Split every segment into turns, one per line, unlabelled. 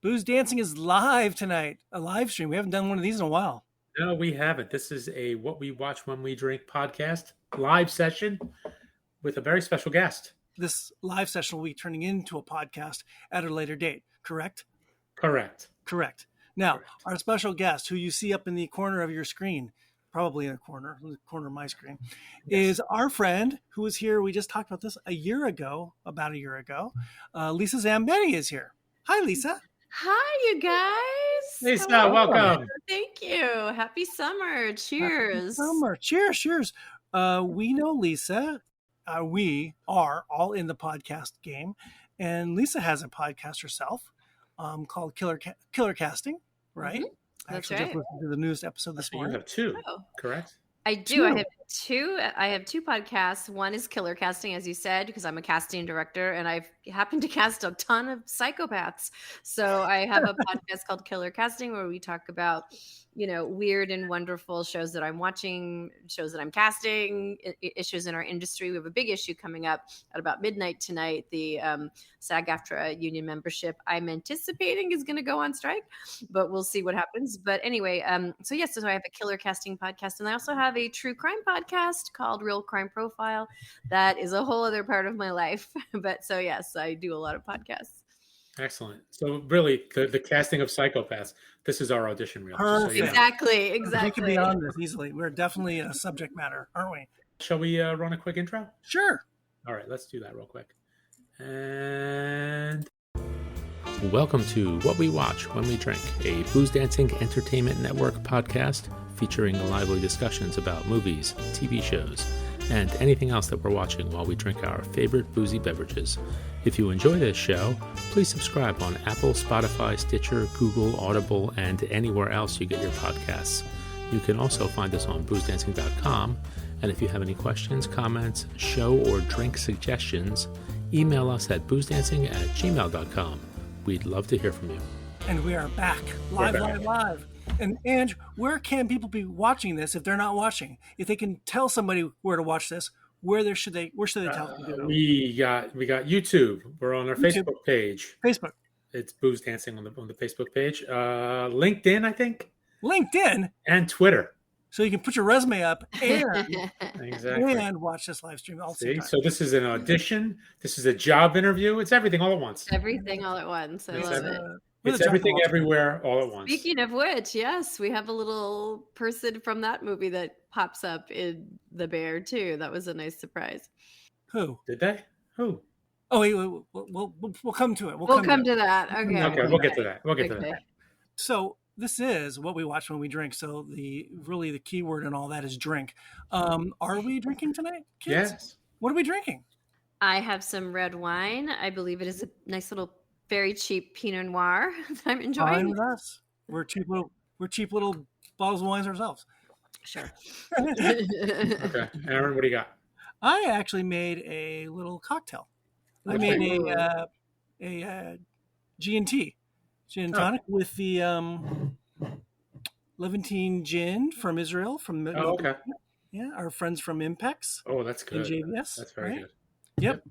Booze Dancing is live tonight, a live stream. We haven't done one of these in a while.
No, we haven't. This is a What We Watch When We Drink podcast live session with a very special guest.
This live session will be turning into a podcast at a later date, correct?
Correct.
Now, our special guest, who you see up in the corner of your screen, probably in the corner of my screen, is our friend who was here. We just talked about this about a year ago. Lisa Zambetti is here. Hi, Lisa.
Hi, you guys.
Lisa, welcome.
Thank you. Happy summer. Cheers.
Happy summer. Cheers. We know Lisa. We are all in the podcast game. And Lisa has a podcast herself called Killer Casting, right?
Mm-hmm. That's
I actually
right.
just listened to the newest episode this morning.
You have two,
Oh.
correct?
I do. I have two podcasts. One is Killer Casting, as you said, because I'm a casting director and I've happened to cast a ton of psychopaths. So I have a podcast called Killer Casting where we talk about, weird and wonderful shows that I'm watching, shows that I'm casting, issues in our industry. We have a big issue coming up at about midnight tonight. The SAG-AFTRA union membership I'm anticipating is going to go on strike, but we'll see what happens. But anyway, so I have a Killer Casting podcast, and I also have a true crime podcast called Real Crime Profile. That is a whole other part of my life. But so yes, I do a lot of podcasts.
Excellent. So really, the casting of psychopaths, this is our audition reel.
Perfect.
Exactly.
We can be on this easily. We're definitely a subject matter, aren't we?
Shall we run a quick intro?
Sure.
All right, let's do that real quick. And welcome to What We Watch When We Drink, a Booze Dancing Entertainment Network podcast featuring lively discussions about movies, TV shows, and anything else that we're watching while we drink our favorite boozy beverages. If you enjoy this show, please subscribe on Apple, Spotify, Stitcher, Google, Audible, and anywhere else you get your podcasts. You can also find us on boozdancing.com, and if you have any questions, comments, show or drink suggestions, email us at boozdancing@gmail.com. We'd love to hear from you.
And we are back. Live. And where can people be watching this if they're not watching? If they can tell somebody where to watch this, where should they tell them to go?
We got YouTube. We're on our Facebook page.
Facebook.
It's Booze Dancing on the Facebook page. LinkedIn, I think.
LinkedIn.
And Twitter.
So you can put your resume up and
Exactly.
and watch this live stream.
See? So this is an audition. This is a job interview. It's everything all at once.
Everything all at once. I love it.
It's everything everywhere all at once.
Speaking of which, yes, we have a little person from that movie that pops up in The Bear too. That was a nice surprise.
Who?
Did they? Who?
Oh, wait, we'll come to it.
We'll come to that. Okay.
Okay, we'll get to that. We'll get to that.
So this is What We Watch When We Drink. So the key word in all that is drink. Are we drinking tonight, kids?
Yes.
What are we drinking?
I have some red wine. I believe it is a nice little, very cheap Pinot Noir that I'm enjoying.
Fine with us. We're cheap little bottles of wines ourselves.
Sure.
Okay, Aaron, what do you got?
I actually made a little cocktail. I made a G&T, gin and tonic with the Levantine gin from Israel.
Okay.
Yeah, our friends from Impex.
Oh, that's good.
JVS.
That's very good.
Yep.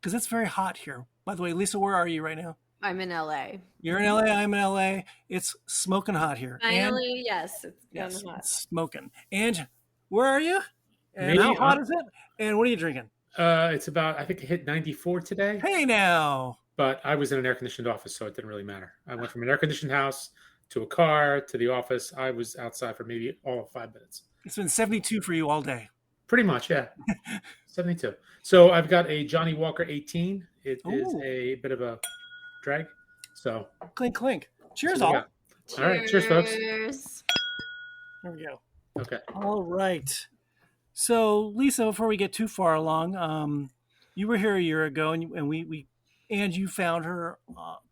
Because it's very hot here. By the way, Lisa, where are you right now?
I'm in LA.
You're in LA. I'm in LA. It's smoking hot here.
Finally, yes,
Yes,
hot.
it's smoking. And where are you? And
Me,
how hot is it? And what are you drinking?
It's about, I think it hit 94 today.
Hey now.
But I was in an air-conditioned office, so it didn't really matter. I went from an air-conditioned house to a car to the office. I was outside for maybe all of 5 minutes.
It's been 72 for you all day.
Pretty much, yeah. 72. So I've got a Johnny Walker 18. It is a bit of a drag. So
Clink, clink. Cheers, all.
All right. Cheers, folks.
There we go.
Okay.
All right. So, Lisa, before we get too far along, you were here a year ago, and you found her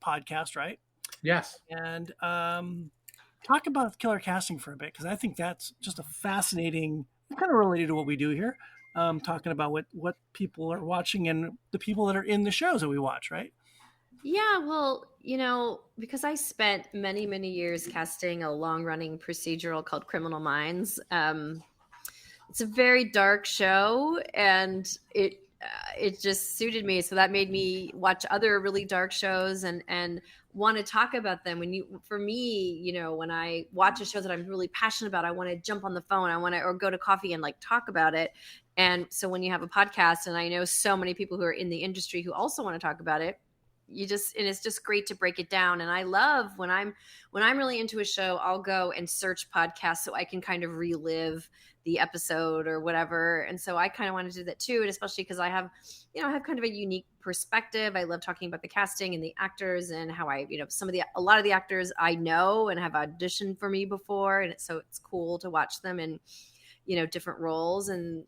podcast, right?
Yes.
And talk about Killer Casting for a bit, because I think that's just a fascinating, kind of related to what we do here. Talking about what people are watching and the people that are in the shows that we watch, right?
Yeah, well, because I spent many, many years casting a long-running procedural called Criminal Minds. It's a very dark show, and it just suited me. So that made me watch other really dark shows and want to talk about them. For me, when I watch a show that I'm really passionate about, I want to jump on the phone, or go to coffee and like talk about it. And so when you have a podcast, and I know so many people who are in the industry who also want to talk about it, and it's just great to break it down. And I love when I'm really into a show, I'll go and search podcasts so I can kind of relive the episode or whatever. And so I kind of want to do that too. And especially because I have kind of a unique perspective. I love talking about the casting and the actors and how a lot of the actors I know and have auditioned for me before. And it's cool to watch them in, different roles. And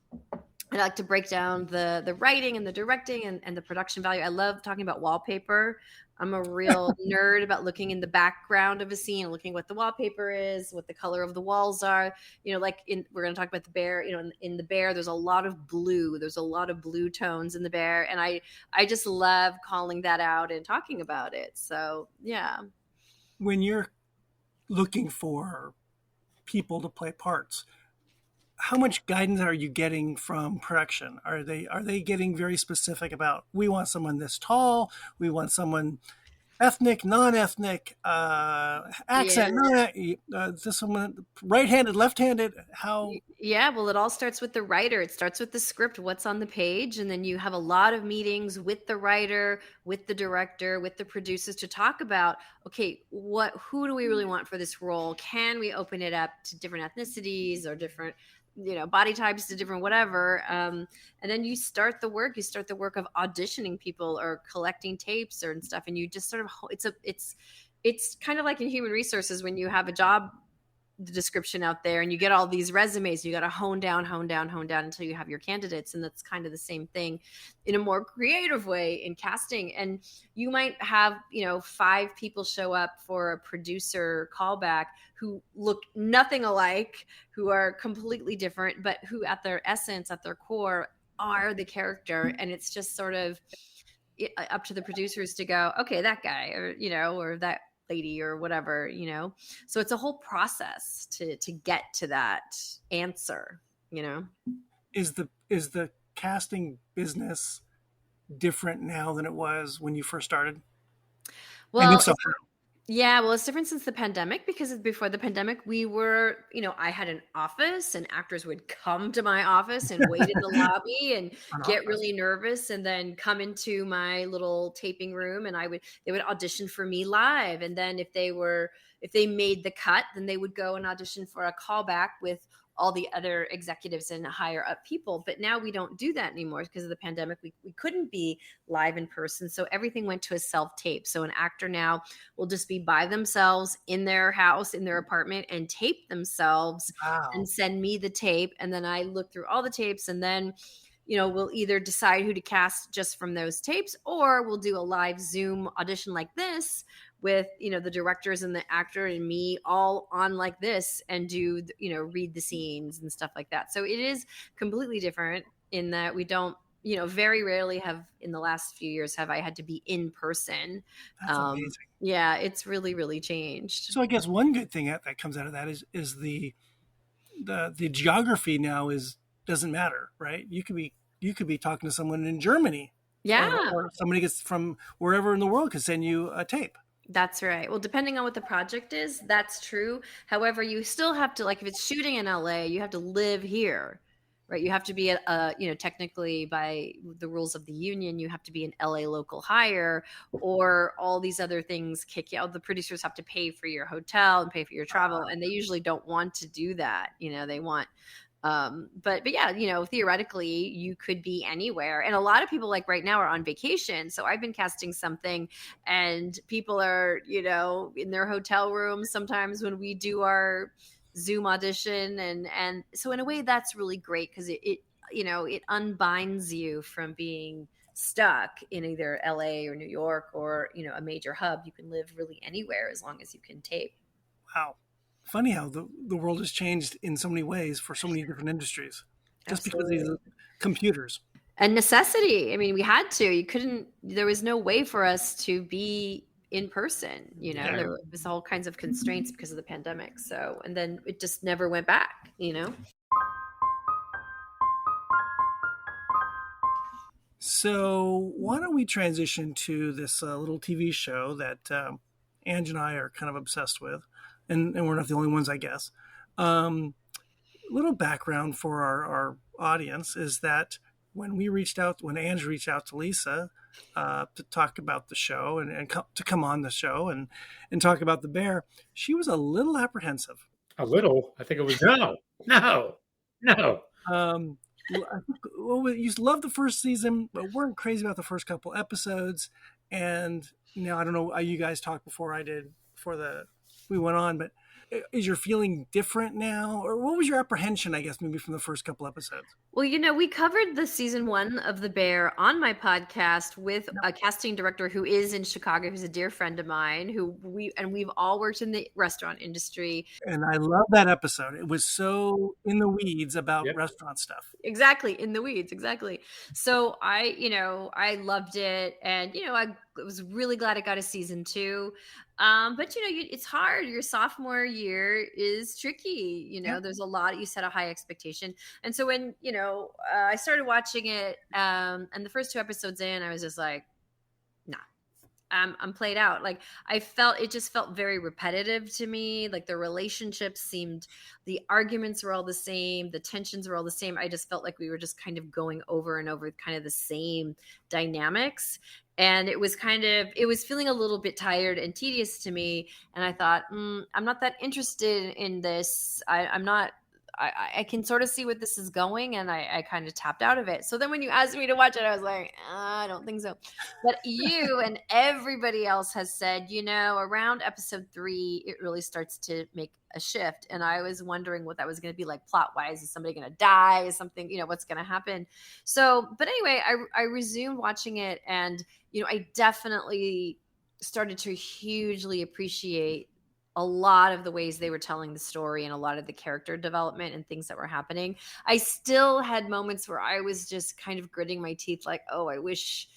I like to break down the writing and the directing and the production value. I love talking about wallpaper. I'm a real nerd about looking in the background of a scene and looking what the wallpaper is, what the color of the walls are. We're going to talk about the bear. In the bear, there's a lot of blue. There's a lot of blue tones in the bear. And I just love calling that out and talking about it. So, yeah.
When you're looking for people to play parts, how much guidance are you getting from production? Are they getting very specific about, we want someone this tall, we want someone ethnic, non-ethnic, accent, this one right-handed, left-handed? How?
Yeah, well, it all starts with the writer. It starts with the script, what's on the page, and then you have a lot of meetings with the writer, with the director, with the producers to talk about, okay, who do we really want for this role? Can we open it up to different ethnicities or different body types, to different whatever, and then you start the work of auditioning people or collecting tapes and stuff, and you just sort of it's kind of like in human resources when you have a job description out there and you get all these resumes, you got to hone down until you have your candidates. And that's kind of the same thing in a more creative way in casting. And you might have 5 people show up for a producer callback who look nothing alike, who are completely different, but who at their essence, at their core, are the character. And it's just sort of up to the producers to go, okay, that guy, or that lady or whatever, so it's a whole process to get to that answer.
Is the casting business different now than it was when you first started?
Well, it's different since the pandemic, because before the pandemic we were, I had an office and actors would come to my office and wait in the lobby and get really nervous and then come into my little taping room, and they would audition for me live. And then if they made the cut, then they would go and audition for a callback with all the other executives and higher up people. But now we don't do that anymore because of the pandemic. We couldn't be live in person. So everything went to a self-tape. So an actor now will just be by themselves in their house, in their apartment, and tape themselves.
Wow.
And send me the tape. And then I look through all the tapes, and then we'll either decide who to cast just from those tapes, or we'll do a live Zoom audition like this with, the directors and the actor and me all on like this, and do, read the scenes and stuff like that. So it is completely different in that we don't, very rarely in the last few years have I had to be in person.
That's amazing.
Yeah, it's really, really changed.
So I guess one good thing that comes out of that is the geography now doesn't matter, right? You could be talking to someone in Germany.
Yeah.
Or somebody gets from wherever in the world could send you a tape.
That's right. Well, depending on what the project is, that's true. However, you still have to, like, if it's shooting in LA, you have to live here, right? You have to be technically by the rules of the union, you have to be an LA local hire, or all these other things kick you out. The producers have to pay for your hotel and pay for your travel. And they usually don't want to do that. They want, but yeah, theoretically you could be anywhere. And a lot of people, like right now, are on vacation. So I've been casting something and people are, in their hotel rooms sometimes when we do our Zoom audition. And so in a way that's really great, because it unbinds you from being stuck in either LA or New York or, a major hub. You can live really anywhere as long as you can tape.
Wow. Funny how the world has changed in so many ways for so many different industries, just
Absolutely.
because of these computers.
And necessity. I mean, we had to. There was no way for us to be in person. There was all kinds of constraints because of the pandemic. So, and then it just never went back,
So why don't we transition to this little TV show that Ange and I are kind of obsessed with, and we're not the only ones, I guess. Little background for our audience is that when Ange reached out to Lisa to talk about the show and to come on the show and talk about the bear, she was a little apprehensive.
A little? I think it was no.
I think, you loved the first season, but weren't crazy about the first couple episodes. And now I don't know. You guys talked before we went on, but is your feeling different now, or what was your apprehension? I guess maybe from the first couple episodes.
Well, we covered the season 1 of The Bear on my podcast with a casting director who is in Chicago, who's a dear friend of mine, we've all worked in the restaurant industry.
And I love that episode. It was so in the weeds about restaurant stuff.
Exactly, in the weeds, exactly. So I loved it, and I was really glad it got a season 2. But it's hard. Your sophomore year is tricky. There's a lot. You set a high expectation, and so when I started watching it, and the first 2 episodes in, I was just like, nah. I'm played out. Like it just felt very repetitive to me. Like the relationships the arguments were all the same. The tensions were all the same. I just felt like we were just kind of going over and over kind of the same dynamics. And it was feeling a little bit tired and tedious to me. And I thought, I'm not that interested in this. I can sort of see what this is going, and I kind of tapped out of it. So then when you asked me to watch it, I was like, I don't think so. But you and everybody else has said, around episode 3, it really starts to make a shift. And I was wondering what that was going to be like plot-wise. Is somebody going to die? Is something, what's going to happen? So, but anyway, I resumed watching it, and, I definitely started to hugely appreciate a lot of the ways they were telling the story and a lot of the character development and things that were happening. I still had moments where I was just kind of gritting my teeth like, oh, I wish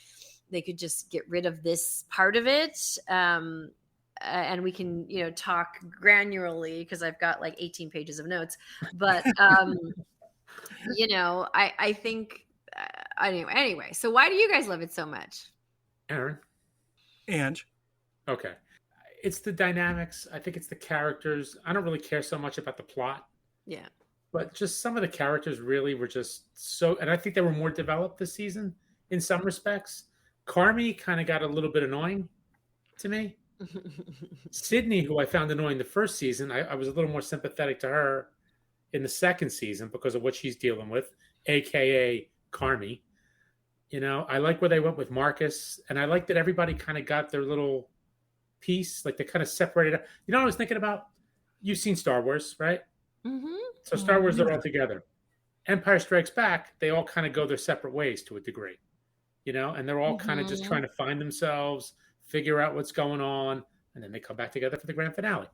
they could just get rid of this part of it. And we can, talk granularly because I've got like 18 pages of notes. But, I think anyway. So why do you guys love it so much?
Aaron?
Ange?
Okay. It's the dynamics. I think it's the characters. I don't really care so much about the plot.
Yeah.
But just some of the characters really were just so, and I think they were more developed this season in some respects. Carmy kind of got a little bit annoying to me. Sydney, who I found annoying the first season, I was a little more sympathetic to her in the second season because of what she's dealing with, AKA Carmy. I like where they went with Marcus, and I like that everybody kind of got their little piece, like they kind of separated up. What I was thinking about? You've seen Star Wars, right?
Mm-hmm.
So Star Wars are all together. Empire Strikes Back, they all kind of go their separate ways to a degree, and they're all kind of just trying to find themselves, figure out what's going on, and then they come back together for the grand finale.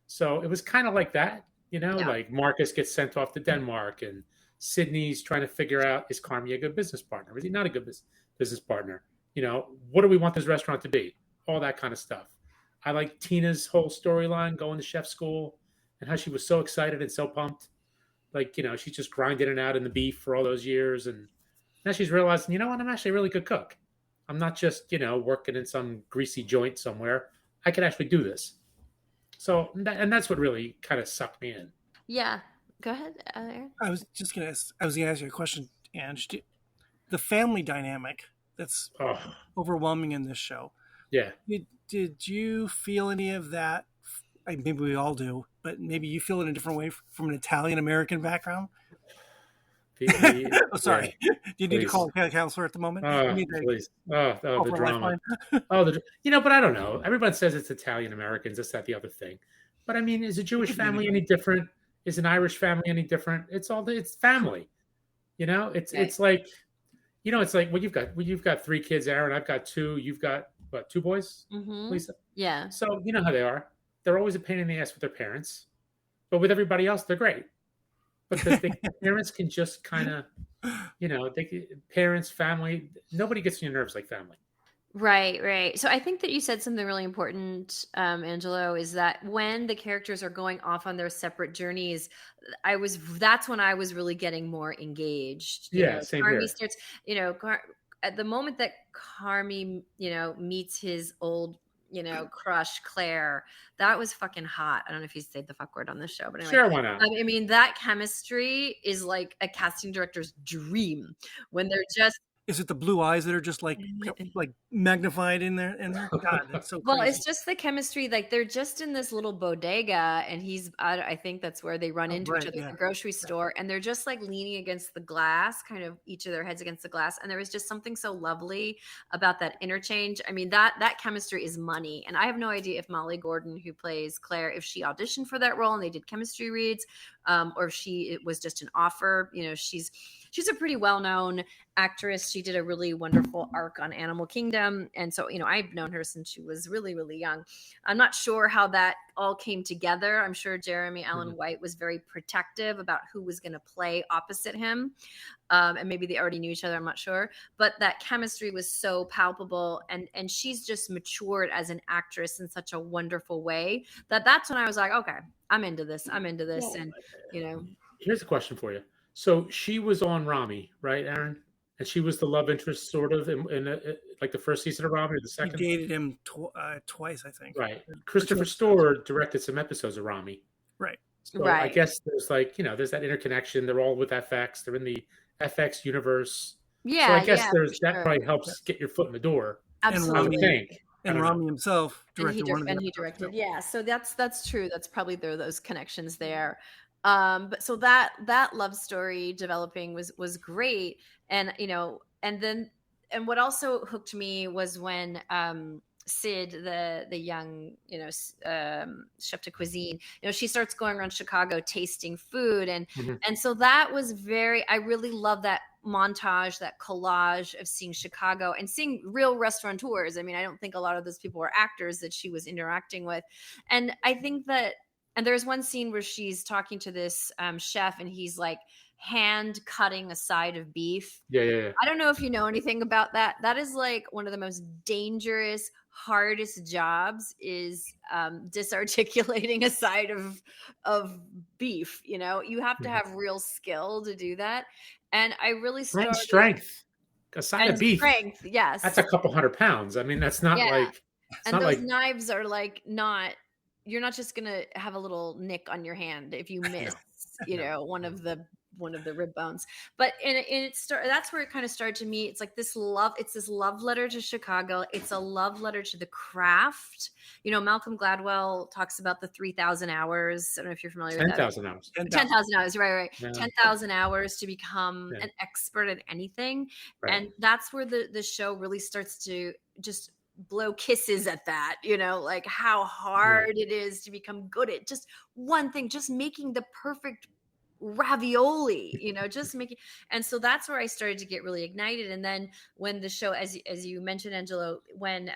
So it was kind of like that, like Marcus gets sent off to Denmark, and Sydney's trying to figure out, is Carmy a good business partner? Is he not a good business partner? What do we want this restaurant to be? All that kind of stuff. I like Tina's whole storyline going to chef school and how she was so excited and so pumped. Like, she's just grinding it out in the beef for all those years. And now she's realizing, what? I'm actually a really good cook. I'm not just, working in some greasy joint somewhere. I can actually do this. So, and that's what really kind of sucked me in.
Yeah. Go ahead, Aaron.
I was going to ask you a question, Ange. The family dynamic that's overwhelming in this show.
Yeah.
Did you feel any of that? Maybe we all do, but maybe you feel it in a different way from an Italian-American background? Sorry. Do you need to call a counselor at the moment?
Please. The drama. But I don't know. Everyone says it's Italian-Americans, this, that, the other thing. But I mean, is a Jewish family any different? Is an Irish family any different? It's family. It's like, it's like, you've got 3 kids, Aaron. I've got 2. You've got, what, 2 boys, Lisa?
Yeah.
So you know how they are. They're always a pain in the ass with their parents, but with everybody else, they're great. But the parents can just kind of, parents, family, nobody gets on your nerves like family.
Right. So I think that you said something really important, Angelo, is that when the characters are going off on their separate journeys, that's when I was really getting more engaged.
Same
Carmy
here.
starts, at the moment that Carmy, meets his old, crush Claire, that was fucking hot. I don't know if you say the fuck word on this show, but anyway.
Sure, why not?
I mean, that chemistry is like a casting director's dream when they're just.
Is it the blue eyes that are just like magnified in there? God, that's so crazy.
Well, it's just the chemistry. Like they're just in this little bodega, and I think that's where they run into each other at the grocery store, and they're just like leaning against the glass, kind of each of their heads against the glass. And there was just something so lovely about that interchange. I mean, that chemistry is money. And I have no idea if Molly Gordon, who plays Claire, if she auditioned for that role and they did chemistry reads, or if it was just an offer. She's a pretty well-known actress. She did a really wonderful arc on Animal Kingdom. And so, I've known her since she was really, really young. I'm not sure how that all came together. I'm sure Jeremy Allen White was very protective about who was going to play opposite him. And maybe they already knew each other. I'm not sure. But that chemistry was so palpable. And she's just matured as an actress in such a wonderful way that's when I was like, okay, I'm into this.
Well,
and,
Here's a question for you. So she was on Rami, right, Aaron? And she was the love interest, sort of, in like the first season of Rami or the second.
He dated him twice, I think.
Right. Christopher Storer directed some episodes of Rami.
Right.
So I guess there's there's that interconnection. They're all with FX. They're in the FX universe.
Yeah.
So I guess that
sure.
probably helps get your foot in the door.
Absolutely.
I would think.
And Rami himself
directed
one of them.
And he directed. Yeah. So that's true. That's probably there are those connections there. But so that love story developing was great. And, and what also hooked me was when, Sid, the young, chef de cuisine, she starts going around Chicago tasting food. And so that was I really love that montage, that collage of seeing Chicago and seeing real restaurateurs. I mean, I don't think a lot of those people were actors that she was interacting with. And I think that, and there's one scene where she's talking to this chef and he's like hand cutting a side of beef.
Yeah.
I don't know if you know anything about that. That is like one of the most dangerous, hardest jobs is disarticulating a side of beef. You have to have real skill to do that. And I really started...
And strength. A side of beef.
Strength, yes.
That's a couple 100 pounds. I mean, that's not like...
And those knives are like not... You're not just going to have a little nick on your hand if you miss, one of the rib bones. But that's where it kind of started to me. It's like this love. It's this love letter to Chicago. It's a love letter to the craft. Malcolm Gladwell talks about the 3,000 hours. I don't know if you're familiar with that.
10,000 hours.
10,000 hours. Right.
Yeah.
10,000 hours to become an expert at anything.
Right.
And that's where the show really starts to just blow kisses at that, like how hard it is to become good at just one thing, just making the perfect ravioli, just making. And so that's where I started to get really ignited. And then when the show, as you mentioned, Angelo, when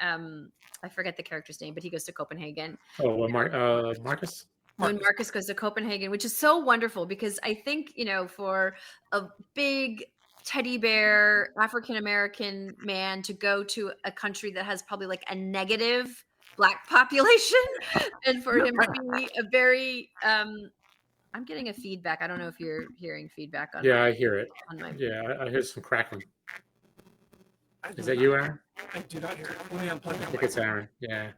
I forget the character's name, but he goes to Copenhagen.
Marcus.
When Marcus goes to Copenhagen, which is so wonderful because I think, for a big teddy bear African-American man to go to a country that has probably like a negative Black population and for him to be a very, I'm getting a feedback. I don't know if you're hearing feedback on.
Yeah, I hear it. I hear some crackling. Is that you, Aaron?
I do not hear it. Let me unplug
I think it's Aaron. Yeah.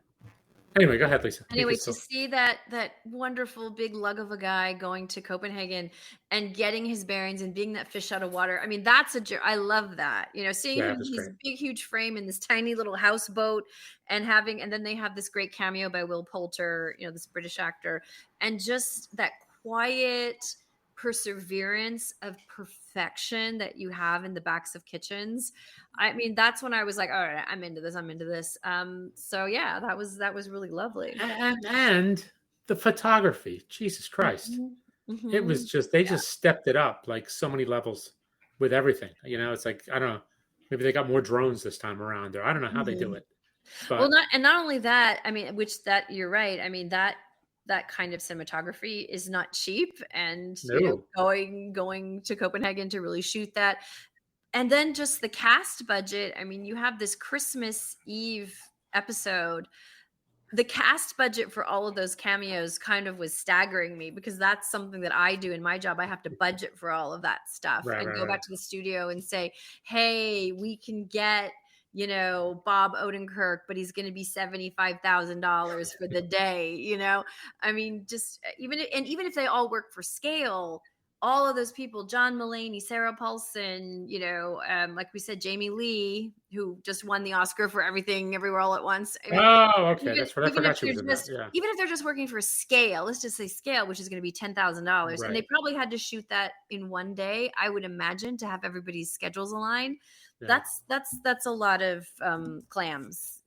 Anyway, go ahead, Lisa.
Anyway, to see that wonderful big lug of a guy going to Copenhagen and getting his bearings and being that fish out of water. I mean, I love that. Seeing him, his big, huge frame in this tiny little houseboat and then they have this great cameo by Will Poulter, this British actor, and just that quiet perseverance of perfection that you have in the backs of kitchens. I mean, that's when I was like, all right, I'm into this. So yeah, that was really lovely.
And the photography, Jesus Christ.
Mm-hmm.
It was just, they just stepped it up like so many levels with everything. It's like, I don't know, maybe they got more drones this time around, or I don't know how they do it. But,
well, not only that, I mean, you're right. I mean, that kind of cinematography is not cheap, and going to Copenhagen to really shoot that. And then just the cast budget. I mean, you have this Christmas Eve episode the cast budget for all of those cameos kind of was staggering me, because that's something that I do in my job. I have to budget for all of that stuff and go back to the studio and say, hey, we can get, Bob Odenkirk, but he's going to be $75,000 for the day. I mean, just even if they all work for scale, all of those people, John Mulaney, Sarah Paulson, like we said, Jamie Lee, who just won the Oscar for Everything Everywhere All at Once. I mean,
okay. That's what I forgot she was in that. Yeah.
Even if they're just working for scale, let's just say scale, which is going to be $10,000. And they probably had to shoot that in one day, I would imagine, to have everybody's schedules aligned. Yeah. That's a lot of clams,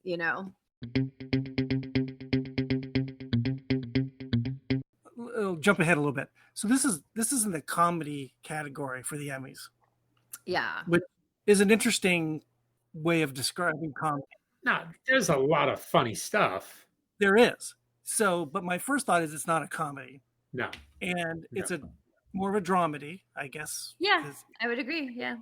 Jump ahead a little bit. So this is in the comedy category for the Emmys.
Yeah.
Which is an interesting way of describing comedy.
No, there's a lot of funny stuff.
There is. So, but my first thought is it's not a comedy.
No.
And it's more of a dramedy, I guess.
Yeah, I would agree. Yeah.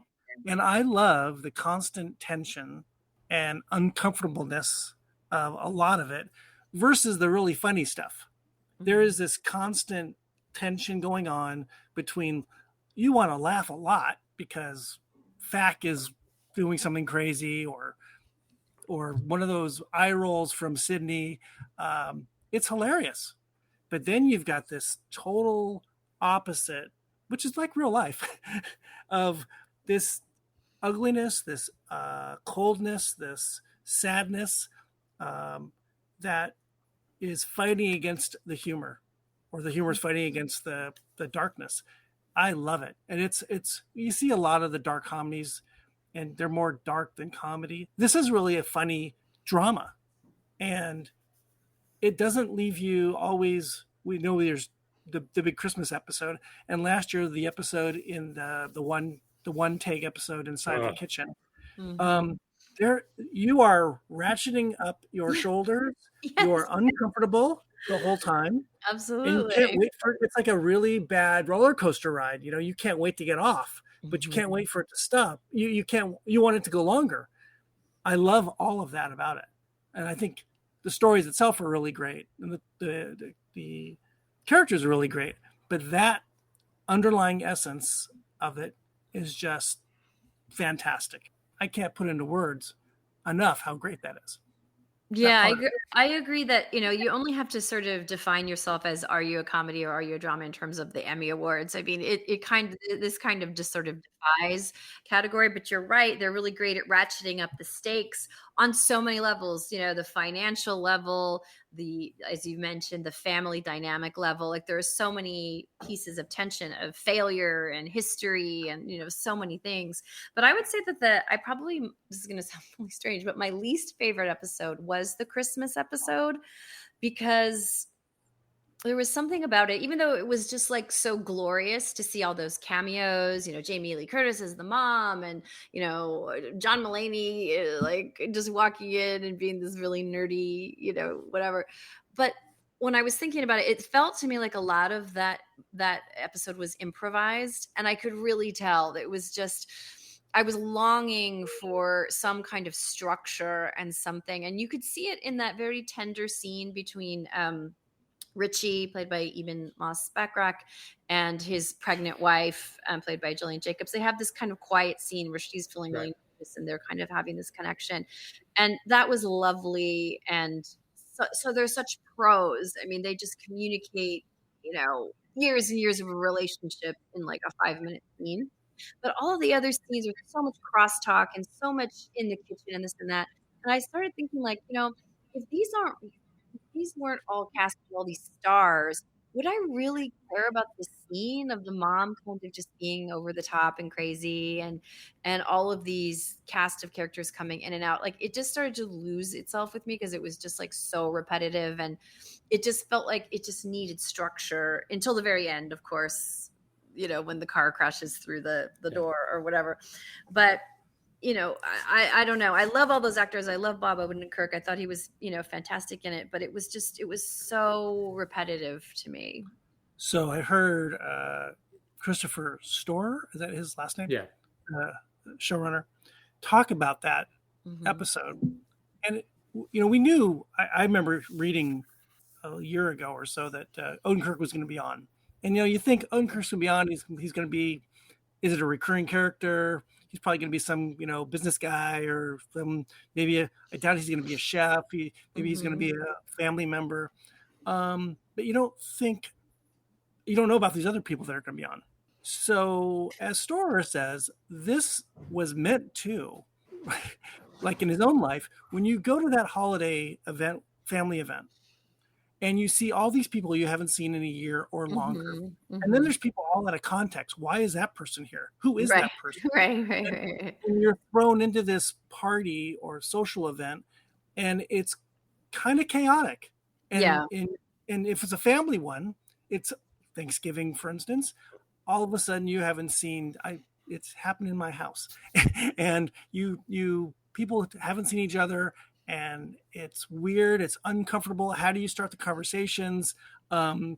And I love the constant tension and uncomfortableness of a lot of it versus the really funny stuff. There is this constant tension going on between, you want to laugh a lot because Fack is doing something crazy, or one of those eye rolls from Sydney. It's hilarious. But then you've got this total opposite, which is like real life, of this ugliness, this coldness, this sadness that is fighting against the humor, or the humor is fighting against the darkness. I love it. And it's you see a lot of the dark comedies, and they're more dark than comedy. This is really a funny drama, and it doesn't leave you always. We know there's the big Christmas episode, and last year the episode in the one take episode inside the kitchen. Mm-hmm. There you are ratcheting up your shoulders. Yes. You are uncomfortable the whole time.
Absolutely.
And you can't wait for it. It's like a really bad roller coaster ride. You can't wait to get off, but you can't wait for it to stop. You want it to go longer. I love all of that about it. And I think the stories itself are really great. And the characters are really great. But that underlying essence of it is just fantastic. I can't put into words enough how great that is.
Yeah, I agree that, you only have to sort of define yourself as, are you a comedy or are you a drama in terms of the Emmy Awards? I mean, this kind of just sort of defies category, but you're right. They're really great at ratcheting up the stakes on so many levels, the financial level, as you mentioned, the family dynamic level. Like, there are so many pieces of tension, of failure and history and, so many things. But I would say that this is going to sound really strange, but my least favorite episode was the Christmas episode, because there was something about it, even though it was just like so glorious to see all those cameos, Jamie Lee Curtis as the mom, and, John Mulaney, like just walking in and being this really nerdy, whatever. But when I was thinking about it, it felt to me like a lot of that episode was improvised. And I could really tell that it was just, I was longing for some kind of structure and something. And you could see it in that very tender scene between, Richie, played by Eben Moss-Backrack, and his pregnant wife, played by Jillian Jacobs. They have this kind of quiet scene where she's feeling really nervous, and they're kind of having this connection. And that was lovely. And so there's such pros. I mean, they just communicate, years and years of a relationship in like a 5-minute scene. But all of the other scenes, there's so much crosstalk and so much in the kitchen and this and that. And I started thinking, like, if these weren't all cast with all these stars, would I really care about the scene of the mom kind of just being over the top and crazy, and all of these cast of characters coming in and out? Like, it just started to lose itself with me, because it was just like so repetitive, and it just felt like it just needed structure until the very end, of course, when the car crashes through the door or whatever. But I don't know. I love all those actors. I love Bob Odenkirk. I thought he was, fantastic in it, but it was so repetitive to me.
So I heard Christopher Storer, is that his last name?
Yeah.
Showrunner, talk about that episode. And we knew. I remember reading a year ago or so that Odenkirk was going to be on, and you think Odenkirk's going to be on. He's going to be. Is it a recurring character? He's probably going to be some business guy or some I doubt he's going to be a chef. Maybe he's going to be a family member. But you don't know about these other people that are going to be on. So as Storer says, this was meant to, like in his own life, when you go to that holiday event, family event, and you see all these people you haven't seen in a year or longer. And then there's people all out of context. Why is that person here? Who is that person?
Right.
And you're thrown into this party or social event, and it's kind of chaotic. And, and if it's a family one, it's Thanksgiving, for instance, all of a sudden you haven't seen, it's happened in my house. And you people haven't seen each other, and it's weird. It's uncomfortable. How do you start the conversations? And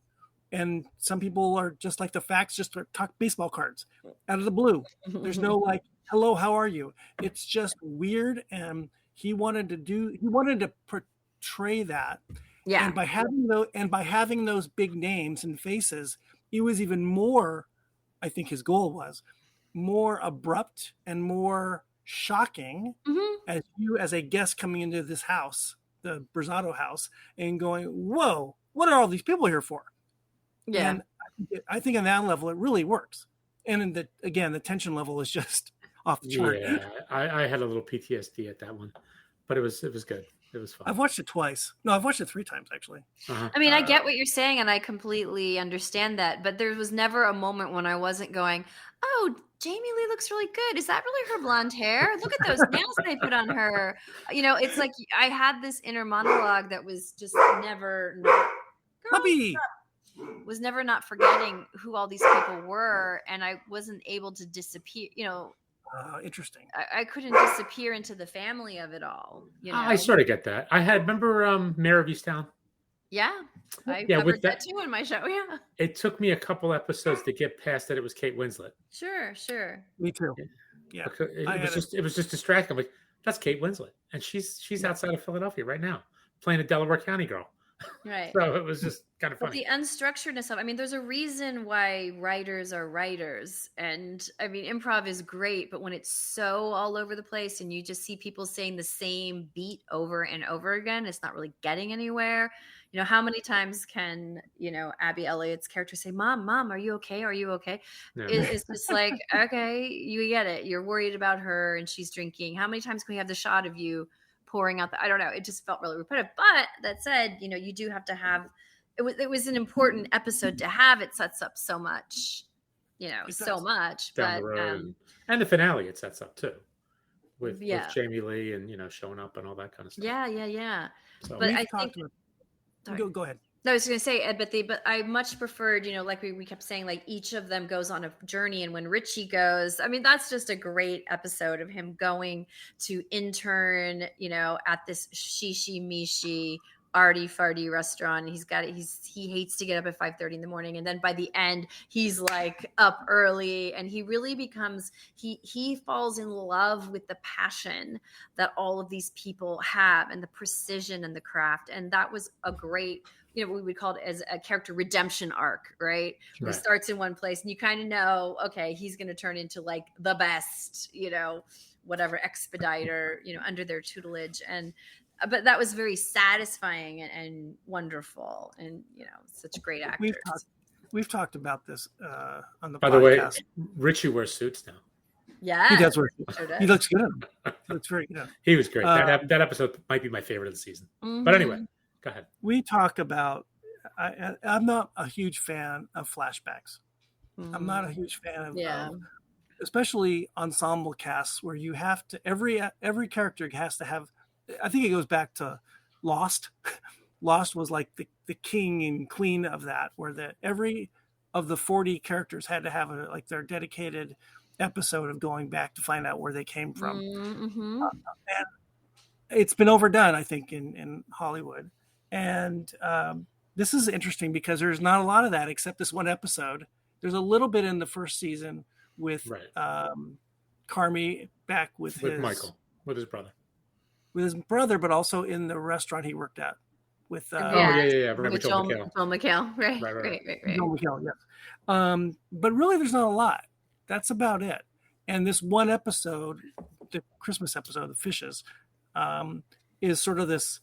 some people are just like the facts, just talk baseball cards out of the blue. There's no like, hello, how are you? It's just weird. And he wanted to portray that.
Yeah.
And by having those big names and faces, it was even more, I think his goal was more abrupt and more shocking as you as a guest coming into this house, the Brazzato house, and going, whoa, what are all these people here for? Yeah. And I think on that level, it really works. And the tension level is just off the chart.
Yeah, I had a little PTSD at that one, but it was good. It was fun.
I've watched it twice. No, I've watched it 3 times, actually.
I mean, I get what you're saying, and I completely understand that. But there was never a moment when I wasn't going, oh, Jamie Lee looks really good. Is that really her blonde hair? Look at those nails they put on her. It's like I had this inner monologue that was just never was never not forgetting who all these people were, and I wasn't able to disappear.
Interesting.
I couldn't disappear into the family of it all.
I sort of get that. Remember Mayor of Easttown?
Yeah, I covered that too in my show. Yeah,
it took me a couple episodes to get past that it was Kate Winslet.
Sure.
Me too. Yeah,
it was just distracting. I'm like, that's Kate Winslet, and she's outside of Philadelphia right now playing a Delaware County girl.
Right.
So it was just kind of funny.
But the unstructuredness of, there's a reason why writers are writers. And improv is great, but when it's so all over the place and you just see people saying the same beat over and over again, it's not really getting anywhere. How many times can, Abby Elliott's character say, Mom, are you okay? Are you okay? Yeah. It's just like, okay, you get it. You're worried about her and she's drinking. How many times can we have the shot of you pouring out I don't know. It just felt really repetitive. But that said, you do have to have, it was an important episode to have. It sets up so much, so much.
Down the road. And the finale it sets up too. With Jamie Lee and, showing up and all that kind of stuff.
Yeah. So
but I think go ahead.
No, I was going to say, but I much preferred, like we kept saying, like each of them goes on a journey. And when Richie goes, that's just a great episode of him going to intern, at this shishi mishi arty farty restaurant. He hates to get up at 5:30 in the morning. And then by the end, he's like up early and he really becomes, he falls in love with the passion that all of these people have and the precision and the craft. And that was a great, we would call it as a character redemption arc, right? It starts in one place and you kind of know, okay, he's going to turn into like the best, whatever expediter, under their tutelage. But that was very satisfying and wonderful, and such great actors.
We've talked about this on the podcast.
By the way, Richie wears suits now.
Yeah,
he does wear suits. Sure does. He looks good. He looks very good.
He was great. That episode might be my favorite of the season. Mm-hmm. But anyway, go ahead.
We talk about. I'm not a huge fan of flashbacks. Mm-hmm. I'm not a huge fan of especially ensemble casts where you have to every character has to have. I think it goes back to Lost. Lost was like the king and queen of that, where every of the 40 characters had to have their dedicated episode of going back to find out where they came from. Mm-hmm. And it's been overdone, I think, in Hollywood. And this is interesting because there's not a lot of that except this one episode. There's a little bit in the first season with Carmy back with
Michael, with his brother.
with his brother, but also in the restaurant he worked at with
Remember
with
Joel
Joel
McHale.
McHale. Right.
Joel McHale, yes. But really, there's not a lot. That's about it. And this one episode, the Christmas episode, the fishes, is sort of this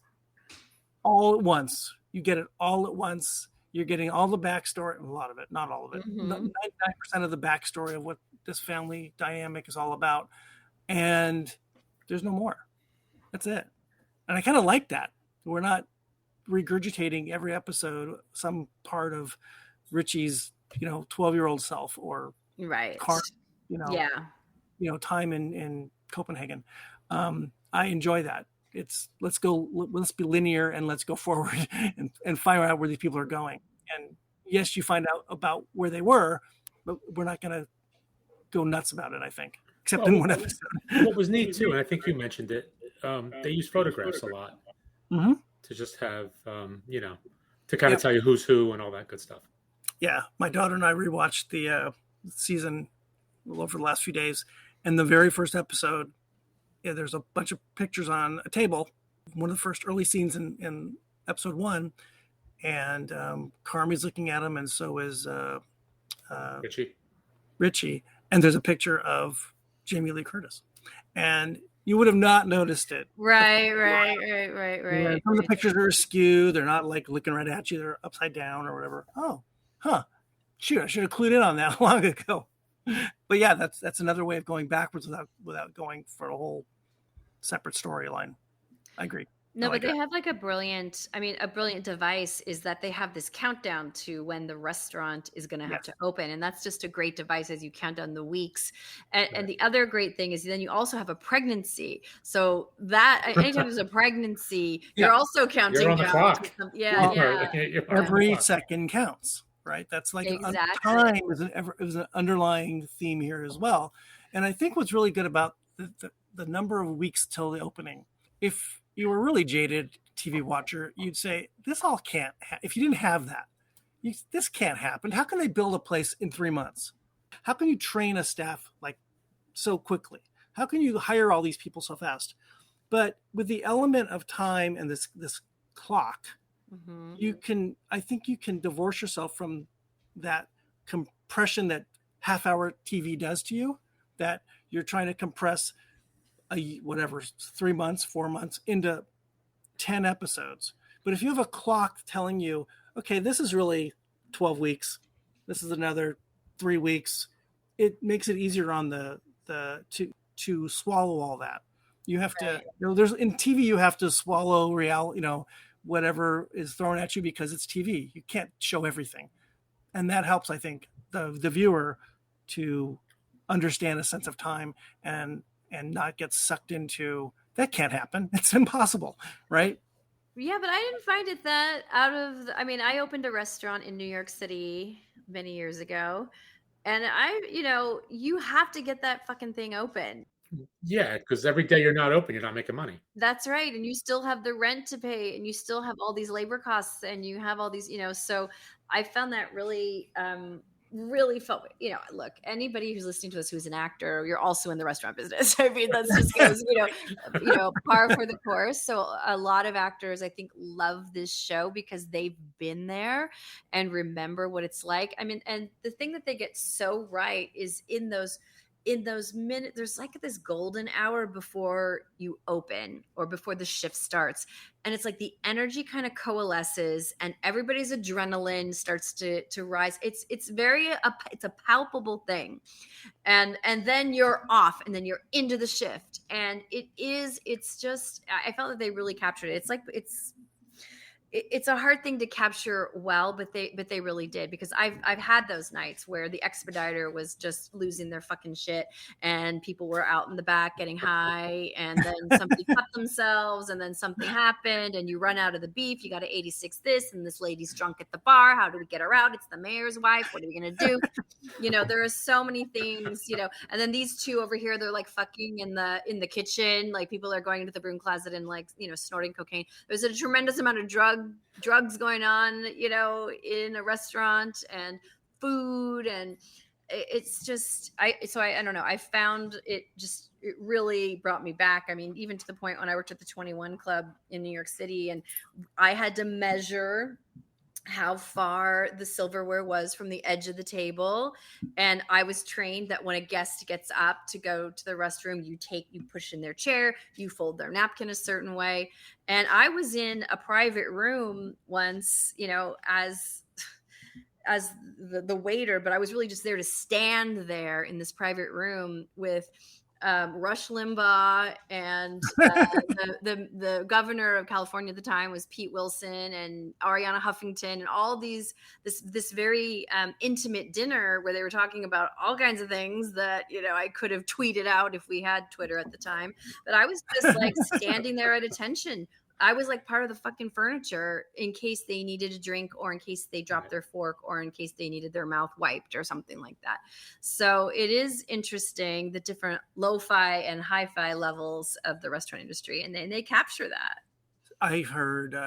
all at once. You get it all at once. You're getting all the backstory, a lot of it, not all of it, 99% of the backstory of what this family dynamic is all about. And there's no more. That's it. And I kind of like that. We're not regurgitating every episode some part of Richie's, 12-year-old self or car, time in Copenhagen. I enjoy that. Let's be linear and let's go forward and find out where these people are going. And yes, you find out about where they were, but we're not going to go nuts about it, I think, except in one episode.
What was neat too, and I think you mentioned it, they use photographs a lot to just have, to kind of tell you who's who and all that good stuff.
Yeah. My daughter and I rewatched the season over the last few days, and the very first episode, there's a bunch of pictures on a table, one of the first early scenes in episode 1, and Carmy's looking at him, and so is Richie, and there's a picture of Jamie Lee Curtis, and you would have not noticed it.
Right.
Some of the pictures are askew. They're not like looking right at you. They're upside down or whatever. Oh, shoot, I should have clued in on that long ago. But yeah, that's another way of going backwards without going for a whole separate storyline. I agree.
No, but they have like a brilliant device is that they have this countdown to when the restaurant is going to have to open. And that's just a great device as you count down the weeks. And the other great thing is then you also have a pregnancy. So that anytime there's a pregnancy, you're also counting
you're on the
down.
clock.
Every second counts. Right. That's like time is an underlying theme here as well. And I think what's really good about the number of weeks till the opening, if you were a really jaded TV watcher, you'd say, this all can't, if you didn't have that, this can't happen. How can they build a place in 3 months? How can you train a staff like so quickly? How can you hire all these people so fast? But with the element of time and this clock, I think you can divorce yourself from that compression that half-hour TV does to you, that you're trying to compress 3 months, 4 months into 10 episodes. But if you have a clock telling you, okay, this is really 12 weeks, this is another 3 weeks, it makes it easier on to swallow all that. You have to, there's in TV, you have to swallow reality, whatever is thrown at you because it's TV. You can't show everything. And that helps, I think, the viewer to understand a sense of time and not get sucked into, that can't happen. It's impossible, right?
Yeah, but I didn't find it that I opened a restaurant in New York City many years ago. And you have to get that fucking thing open.
Yeah, because every day you're not open, you're not making money.
That's right. And you still have the rent to pay and you still have all these labor costs and you have all these, so I found that really, really felt, look, anybody who's listening to us who's an actor, you're also in the restaurant business. I mean, that's just goes, par for the course. So a lot of actors, I think, love this show because they've been there and remember what it's like. I mean, and the thing that they get so right is in those minutes, there's like this golden hour before you open or before the shift starts. And it's like the energy kind of coalesces and everybody's adrenaline starts to rise. It's a palpable thing. And then you're off and then you're into the shift. And it's just, I felt that they really captured it. It's a hard thing to capture well, but they really did, because I've had those nights where the expediter was just losing their fucking shit and people were out in the back getting high and then somebody cut themselves and then something happened and you run out of the beef. You got to 86 this and this lady's drunk at the bar. How do we get her out? It's the mayor's wife. What are we going to do? There are so many things, and then these two over here, they're like fucking in the kitchen. Like people are going into the broom closet and like, snorting cocaine. There's a tremendous amount of drugs going on, in a restaurant and food. And it's just, I don't know. I found it really brought me back. I mean, even to the point when I worked at the 21 Club in New York City, and I had to measure how far the silverware was from the edge of the table. And I was trained that when a guest gets up to go to the restroom, you push in their chair, you fold their napkin a certain way. And I was in a private room once, as the waiter, but I was really just there to stand there in this private room with Rush Limbaugh, and the governor of California at the time was Pete Wilson, and Ariana Huffington, and all this very intimate dinner where they were talking about all kinds of things that I could have tweeted out if we had Twitter at the time. But I was just like standing there at attention. I was like part of the fucking furniture in case they needed a drink, or in case they dropped their fork, or in case they needed their mouth wiped or something like that. So it is interesting, the different lo-fi and hi-fi levels of the restaurant industry, and they capture that.
I heard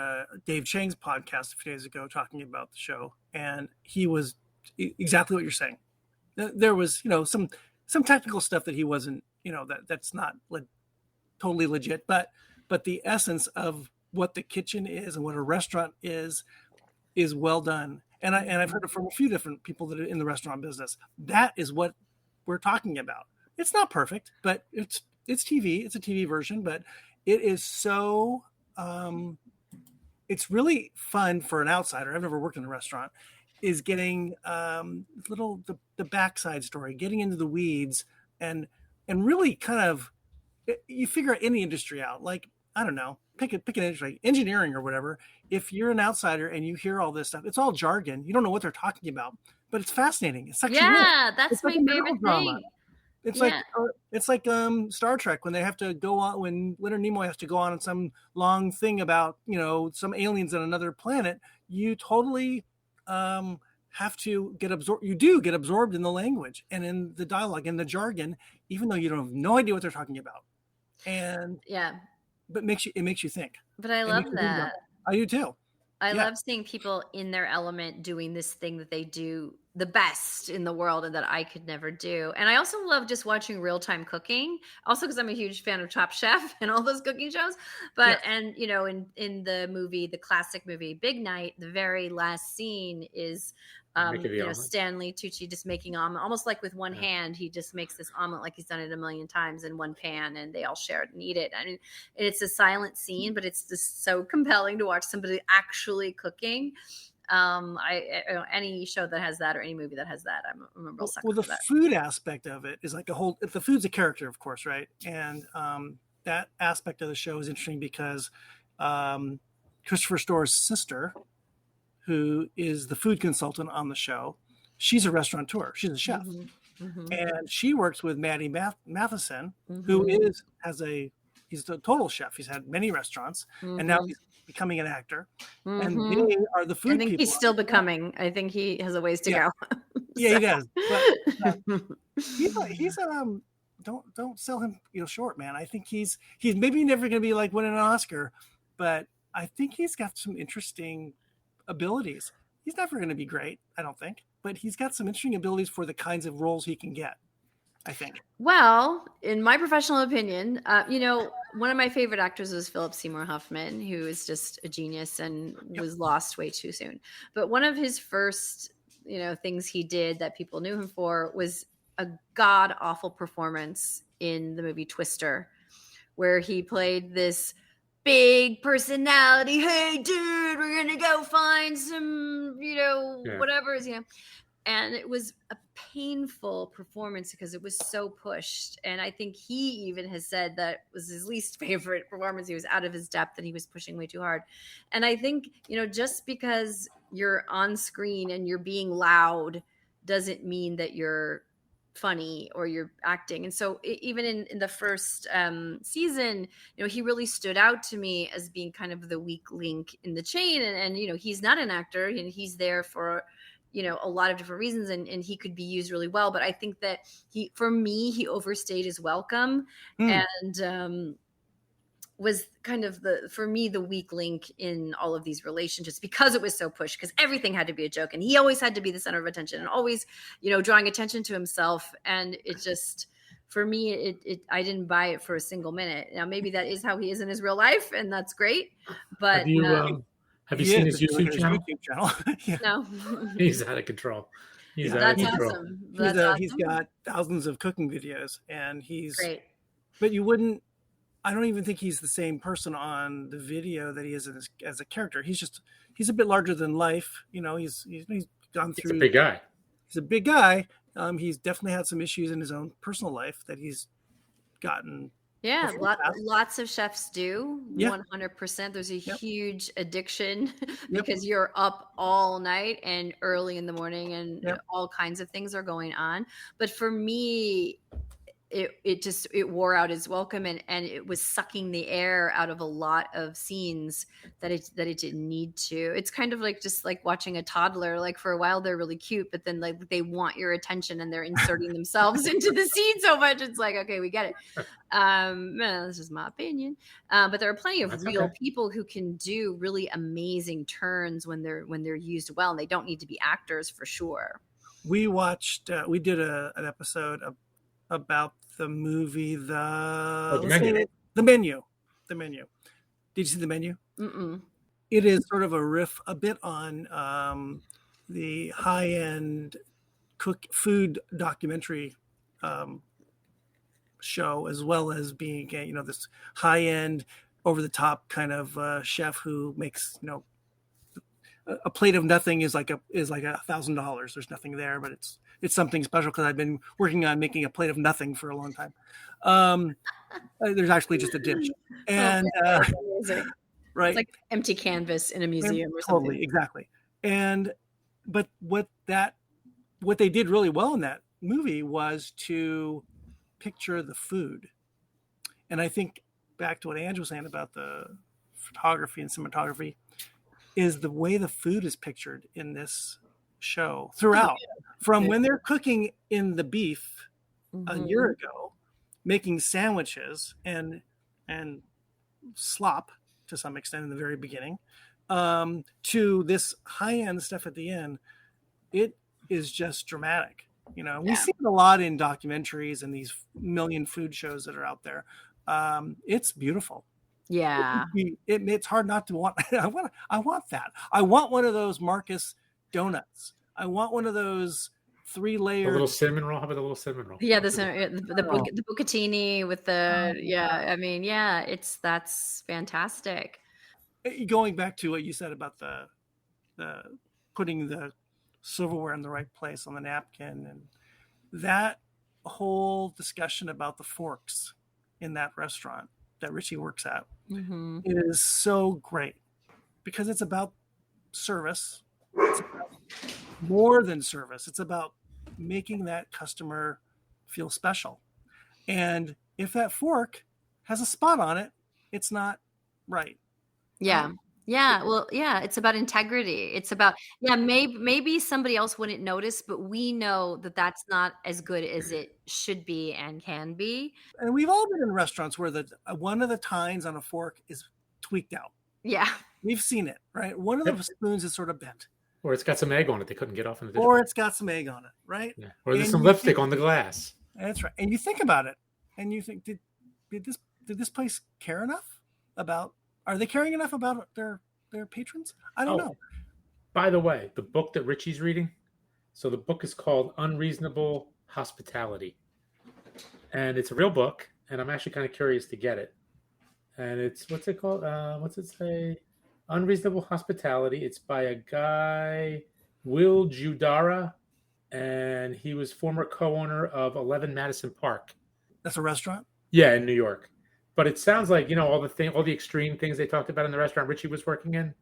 Dave Chang's podcast a few days ago talking about the show, and he was exactly what you're saying. There was, some technical stuff that he wasn't, that's not totally legit, but the essence of what the kitchen is and what a restaurant is well done. And I've heard it from a few different people that are in the restaurant business. That is what we're talking about. It's not perfect, but it's TV. It's a TV version, but it is so, it's really fun for an outsider. I've never worked in a restaurant, is getting the backside story, getting into the weeds, and really kind of, you figure any industry out. Like, I don't know, pick an industry, engineering or whatever. If you're an outsider and you hear all this stuff, it's all jargon. You don't know what they're talking about, but it's fascinating. It's like,
that's my favorite thing.
It's like Star Trek when they have to go on, when Leonard Nimoy has to go on some long thing about some aliens on another planet. You totally have to get absorbed. You do get absorbed in the language and in the dialogue and the jargon, even though you don't have no idea what they're talking about. And but it makes you think.
But I love that.
I do too.
I love seeing people in their element doing this thing that they do the best in the world and that I could never do. And I also love just watching real-time cooking, also because I'm a huge fan of Top Chef and all those cooking shows. But and in the classic movie Big Night, the very last scene is Stanley Tucci just making omelet, almost like with one hand. He just makes this omelet like he's done it a million times in one pan, and they all share it and eat it. I mean, it's a silent scene, but it's just so compelling to watch somebody actually cooking. Any show that has that, or any movie that has that, I'm a real sucker for that.
Food aspect of it is like the food's a character, of course, right? And that aspect of the show is interesting because Christopher Store's sister, who is the food consultant on the show, she's a restaurateur. She's a chef. And she works with Maddie Matheson, who he's a total chef. He's had many restaurants, and now he's becoming an actor. And they are the food people. I
think he's still becoming. I think he has a ways to go.
Yeah, he does. But he's don't sell him short, man. I think he's maybe never going to be like winning an Oscar, but I think he's got some interesting abilities. He's never going to be great, I don't think, but he's got some interesting abilities for the kinds of roles he can get, I think.
Well, in my professional opinion, one of my favorite actors was Philip Seymour Hoffman, who is just a genius and was lost way too soon. But one of his first, things he did that people knew him for was a god-awful performance in the movie Twister, where he played this big personality. Hey, dude, we're gonna go find some, whatever is, And it was a painful performance because it was so pushed. And I think he even has said that was his least favorite performance. He was out of his depth and he was pushing way too hard. And I think, just because you're on screen and you're being loud doesn't mean that you're funny or you're acting. And so even in the first season, he really stood out to me as being kind of the weak link in the chain. And he's not an actor, and he's there for a lot of different reasons, and he could be used really well. But I think that he overstayed his welcome. And was kind of for me, the weak link in all of these relationships, because it was so pushed, because everything had to be a joke and he always had to be the center of attention and always, drawing attention to himself. And it just, for me, I didn't buy it for a single minute. Now, maybe that is how he is in his real life, and that's great. But
have you seen his YouTube channel?
Yeah.
No.
He's out of control.
That's awesome.
He's got thousands of cooking videos, and he's
great.
But I don't even think he's the same person on the video that he is as a character. He's a bit larger than life. He's gone through.
He's a big guy.
He's a big guy. He's definitely had some issues in his own personal life that he's gotten.
Yeah, lots of chefs do. 100%. There's a huge addiction because you're up all night and early in the morning, and all kinds of things are going on. But for me, it wore out its welcome, and it was sucking the air out of a lot of scenes that it didn't need to. It's kind of like just like watching a toddler. Like, for a while they're really cute, but then like they want your attention and they're inserting themselves into the scene so much. It's like, okay, we get it. That's just my opinion. But there are plenty of real people who can do really amazing turns when they're used well, and they don't need to be actors for sure.
We did an episode about the movie, The Menu. Did you see The Menu?
Mm-mm.
It is sort of a riff a bit on the high-end food documentary show, as well as being this high-end, over-the-top kind of chef who makes a plate of nothing is like $1,000. There's nothing there, but it's something special, because I've been working on making a plate of nothing for a long time. There's actually just a dish, and right,
it's like empty canvas in a museum or something.
Totally, exactly. But what they did really well in that movie was to picture the food, and I think back to what Ange was saying about the photography and cinematography, is the way the food is pictured in this show throughout, from when they're cooking in the beef a year ago, making sandwiches and slop to some extent in the very beginning, to this high-end stuff at the end. It is just dramatic. We see it a lot in documentaries and these million food shows that are out there. It's beautiful.
Yeah,
it's hard not to want. I want that. I want one of those Marcus donuts. I want one of those 3-layer.
A little cinnamon roll. How about the little cinnamon roll?
Yeah, the bucatini with the that's fantastic.
Going back to what you said about the putting the silverware in the right place on the napkin, and that whole discussion about the forks in that restaurant that Richie works at is so great, because it's about service. It's about more than service. It's about making that customer feel special. And if that fork has a spot on it, it's not right.
Yeah. Well, it's about integrity. It's about, maybe somebody else wouldn't notice, but we know that that's not as good as it should be and can be.
And we've all been in restaurants where one of the tines on a fork is tweaked out.
Yeah.
We've seen it, right? One of the spoons is sort of bent.
Or it's got some egg on it they couldn't get off in the dish.
Or it's got some egg on it, right?
Yeah. Or there's some lipstick on the glass.
That's right. And you think about it, and you think, did this place care enough about? Are they caring enough about their patrons? I don't know.
By the way, the book that Richie's reading, so the book is called Unreasonable Hospitality. And it's a real book, and I'm actually kind of curious to get it. And it's, what's it called? What's it say? Unreasonable Hospitality. It's by a guy, Will Judara, and he was former co-owner of 11 Madison Park.
That's a restaurant?
Yeah, in New York. But it sounds like, all the extreme things they talked about in the restaurant Richie was working in,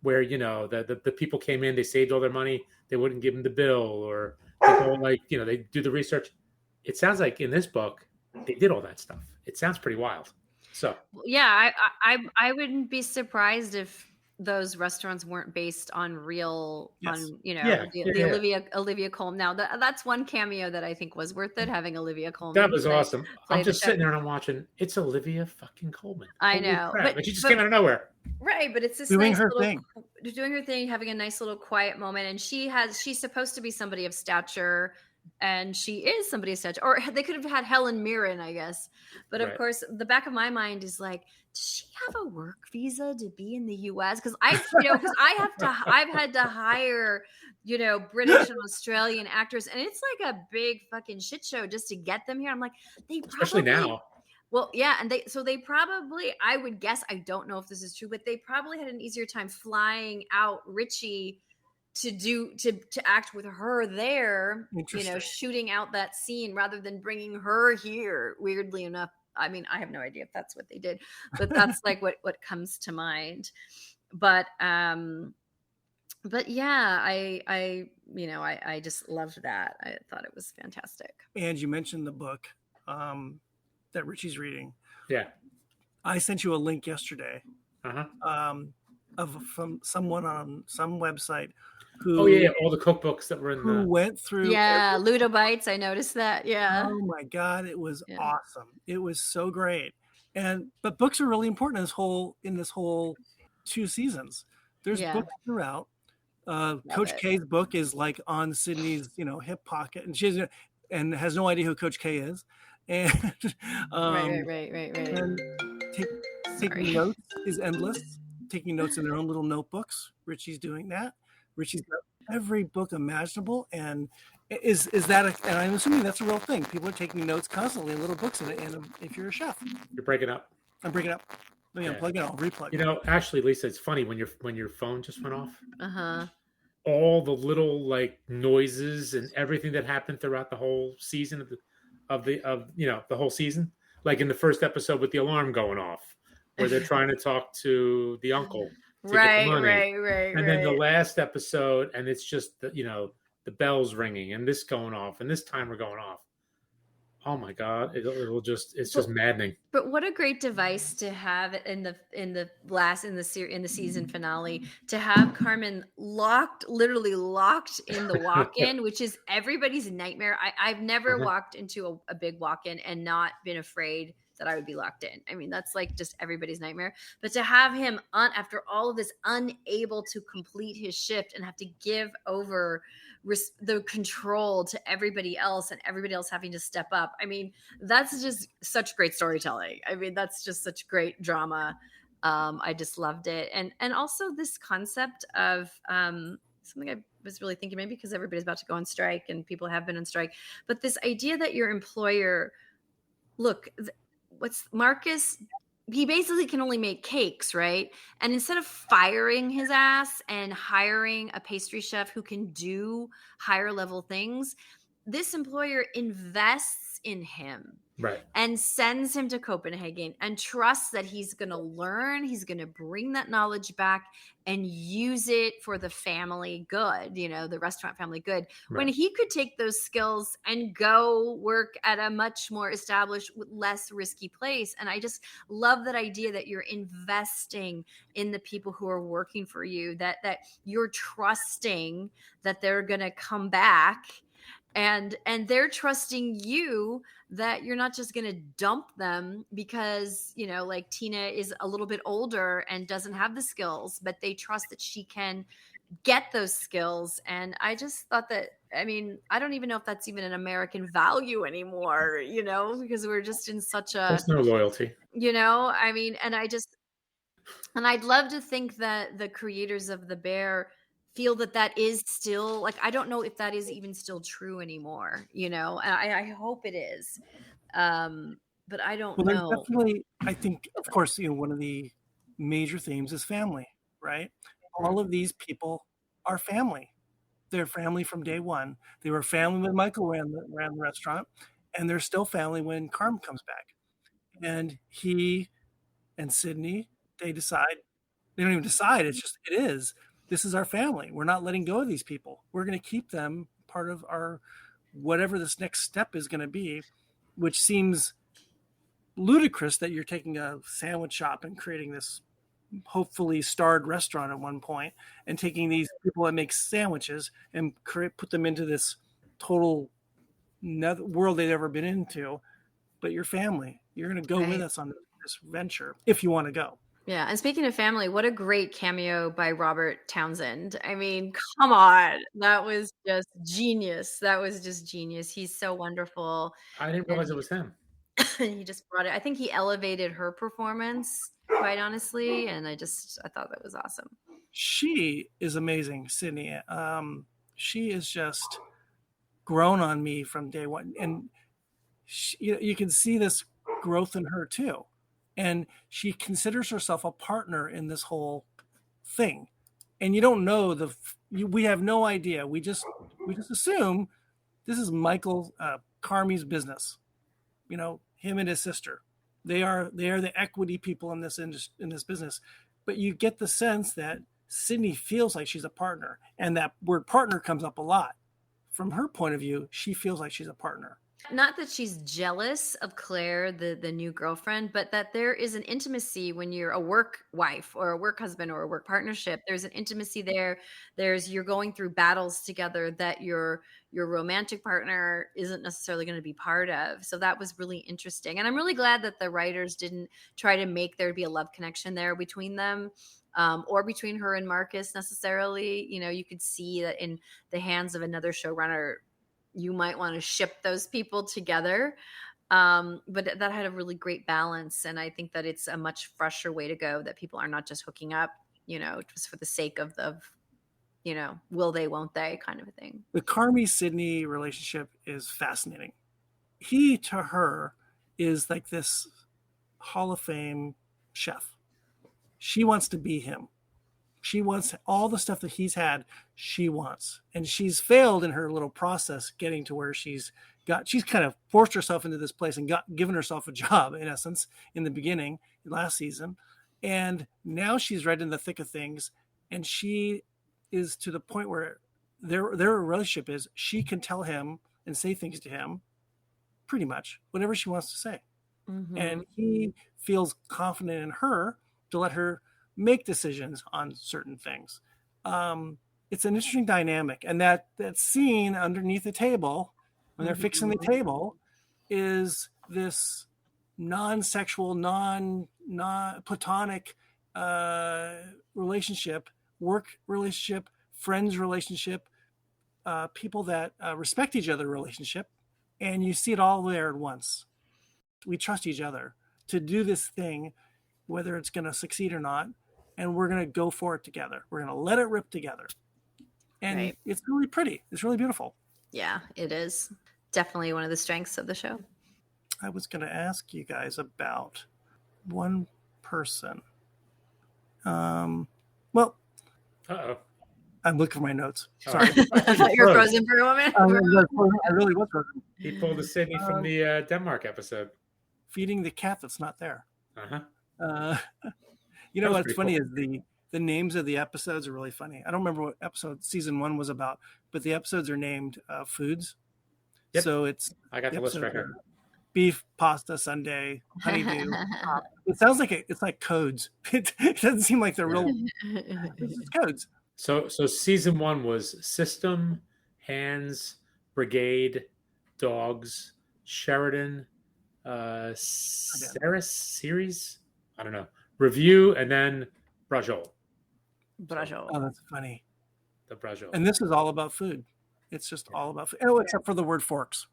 where, the people came in, they saved all their money, they wouldn't give them the bill, or they do the research. It sounds like in this book, they did all that stuff. It sounds pretty wild. So,
yeah, I wouldn't be surprised if those restaurants weren't based on real,
Yes.
on, you know,
Yeah,
the Olivia Colman. Now that's one cameo that I think was worth it, having Olivia Colman.
That was awesome.
play
I'm
the
just
chef.
sitting there and I'm watching. It's Olivia fucking Colman.
I
Holy
know,
crap.
but-
And she just
but-
came out of nowhere.
Right, but it's this
Doing
nice
her
little
thing.
doing her thing, having a nice little quiet moment, and she's supposed to be somebody of stature, and she is somebody of stature. Or they could have had Helen Mirren, I guess. But of
Right.
course, the back of my mind is like, does she have a work visa to be in the US? Because I've had to hire, you know, British and Australian actors, and it's like a big fucking shit show just to get them here. I'm like, they probably,
Especially now.
well, yeah, and they probably, I would guess, I don't know if this is true, but they probably had an easier time flying out Richie to act with her there, you know,
Interesting.
shooting out that scene rather than bringing her here. Weirdly enough, I mean, I have no idea if that's what they did, but that's like what comes to mind. But yeah, I just loved that. I thought it was fantastic.
And you mentioned the book that Richie's reading.
Yeah.
I sent you a link yesterday
Uh-huh.
from someone on some website who
Oh, yeah. All the cookbooks that were in
who
the...
went through.
Yeah, Ludo Bites. I noticed that. Yeah.
Oh my God, it was
Yeah.
awesome. It was so great. But books are really important in this whole 2 seasons. There's
Yeah.
books throughout. Coach K's book is like on Sydney's, hip pocket, and and has no idea who Coach K is. And
Right.
and taking notes is endless. Taking notes in their own little notebooks. Richie's doing that. Richie's got every book imaginable, and is that and I'm assuming that's a real thing. People are taking notes constantly in little books, and if you're a chef,
You're breaking up.
I'm breaking up. Let me
Okay.
unplug it. I'll replug.
You know, actually, Lisa, it's funny when your phone just went off.
Uh-huh.
All the little like noises and everything that happened throughout the whole season of the whole season, like in the first episode with the alarm going off, where they're trying to talk to the uncle. To get the money.
Right.
And then the last episode, and it's just the bells ringing and this going off and this timer going off. Oh my God! It's just maddening.
But what a great device to have in the season finale, to have Carmen literally locked in the walk-in, which is everybody's nightmare. I've never walked into a big walk-in and not been afraid that I would be locked in. I mean, that's like just everybody's nightmare. But to have him after all of this, unable to complete his shift and have to give over the control to everybody else, and everybody else having to step up. I mean, that's just such great storytelling. I mean, that's just such great drama. I just loved it. And also this concept of something I was really thinking, maybe because everybody's about to go on strike and people have been on strike, but this idea that your employer, look, what's Marcus, he basically can only make cakes, right? And instead of firing his ass and hiring a pastry chef who can do higher level things, this employer invests in him.
Right.
And sends him to Copenhagen and trusts that he's going to learn, he's going to bring that knowledge back and use it for the family good, the restaurant family good. Right. When he could take those skills and go work at a much more established, less risky place. And I just love that idea that you're investing in the people who are working for you, that you're trusting that they're going to come back. And they're trusting you that you're not just going to dump them because, like Tina is a little bit older and doesn't have the skills, but they trust that she can get those skills. And I just thought that, I mean, I don't even know if that's even an American value anymore, because we're just in such a...
There's no loyalty.
I mean, and I'd love to think that the creators of The Bear feel that is still, like, I don't know if that is even still true anymore, and I hope it is, but I don't know.
Definitely, I think, of course, one of the major themes is family, right? All of these people are family. They're family from day one. They were family when Michael ran the restaurant, and they're still family when Carm comes back. And he and Sydney, they don't even decide, it is. This is our family. We're not letting go of these people. We're going to keep them part of our, whatever this next step is going to be, which seems ludicrous that you're taking a sandwich shop and creating this hopefully starred restaurant at one point, and taking these people that make sandwiches and put them into this total world they've never been into. But your family, you're going to go with us on this venture if you want to go.
Yeah. And speaking of family, what a great cameo by Robert Townsend. I mean, come on. That was just genius. He's so wonderful.
I didn't realize it was him.
He just brought it. I think he elevated her performance, quite honestly. And I thought that was awesome.
She is amazing, Sydney. She is just grown on me from day one. And you can see this growth in her too. And she considers herself a partner in this whole thing. And you don't know we have no idea. We just assume this is Michael Carmy's business. Him and his sister. They are the equity people in this business. But you get the sense that Sydney feels like she's a partner, and that word partner comes up a lot. From her point of view, she feels like she's a partner.
Not that she's jealous of Claire, the new girlfriend, but that there is an intimacy when you're a work wife or a work husband or a work partnership. There's an intimacy there. You're going through battles together that your romantic partner isn't necessarily going to be part of. So that was really interesting. And I'm really glad that the writers didn't try to make there be a love connection there between them. Or between her and Marcus necessarily. You could see that in the hands of another showrunner, you might want to ship those people together. But that had a really great balance. And I think that it's a much fresher way to go, that people are not just hooking up, just for the sake of will they, won't they kind of a thing.
The Carmy-Sydney relationship is fascinating. He to her is like this Hall of Fame chef. She wants to be him. She wants all the stuff that he's had, she wants. And she's failed in her little process getting to where she's kind of forced herself into this place and given herself a job, in essence, in the beginning, last season. And now she's right in the thick of things. And she is to the point where their relationship is, she can tell him and say things to him, pretty much, whatever she wants to say. Mm-hmm. And he feels confident in her to let her make decisions on certain things. It's an interesting dynamic. And that scene underneath the table, when they're fixing the table, is this non-sexual, non-platonic relationship, work relationship, friends relationship, people that respect each other relationship. And you see it all there at once. We trust each other to do this thing, whether it's going to succeed or not. And we're going to go for it together. We're going to let it rip together. And It's really pretty. It's really beautiful.
Yeah, it is. Definitely one of the strengths of the show.
I was going to ask you guys about one person. Well,
uh-oh.
I'm looking for my notes. Sorry.
I thought you were frozen for a moment.
I really was frozen.
He pulled a Sydney from the Denmark episode.
Feeding the cat that's not there.
Uh-huh.
What's funny is the names of the episodes are really funny. I don't remember what episode season 1 was about, but the episodes are named foods.
Yep.
So
I got the list right here.
Beef, pasta, Sunday, honeydew. It sounds like it's like codes. It doesn't seem like they're real. It's codes.
So season 1 was System, Hands, Brigade, Dogs, Sheridan, Ceres series. I don't know. Review, and then Brajol.
Oh, that's funny.
The Brajol.
And this is all about food. It's just all about food. Oh, except for the word forks.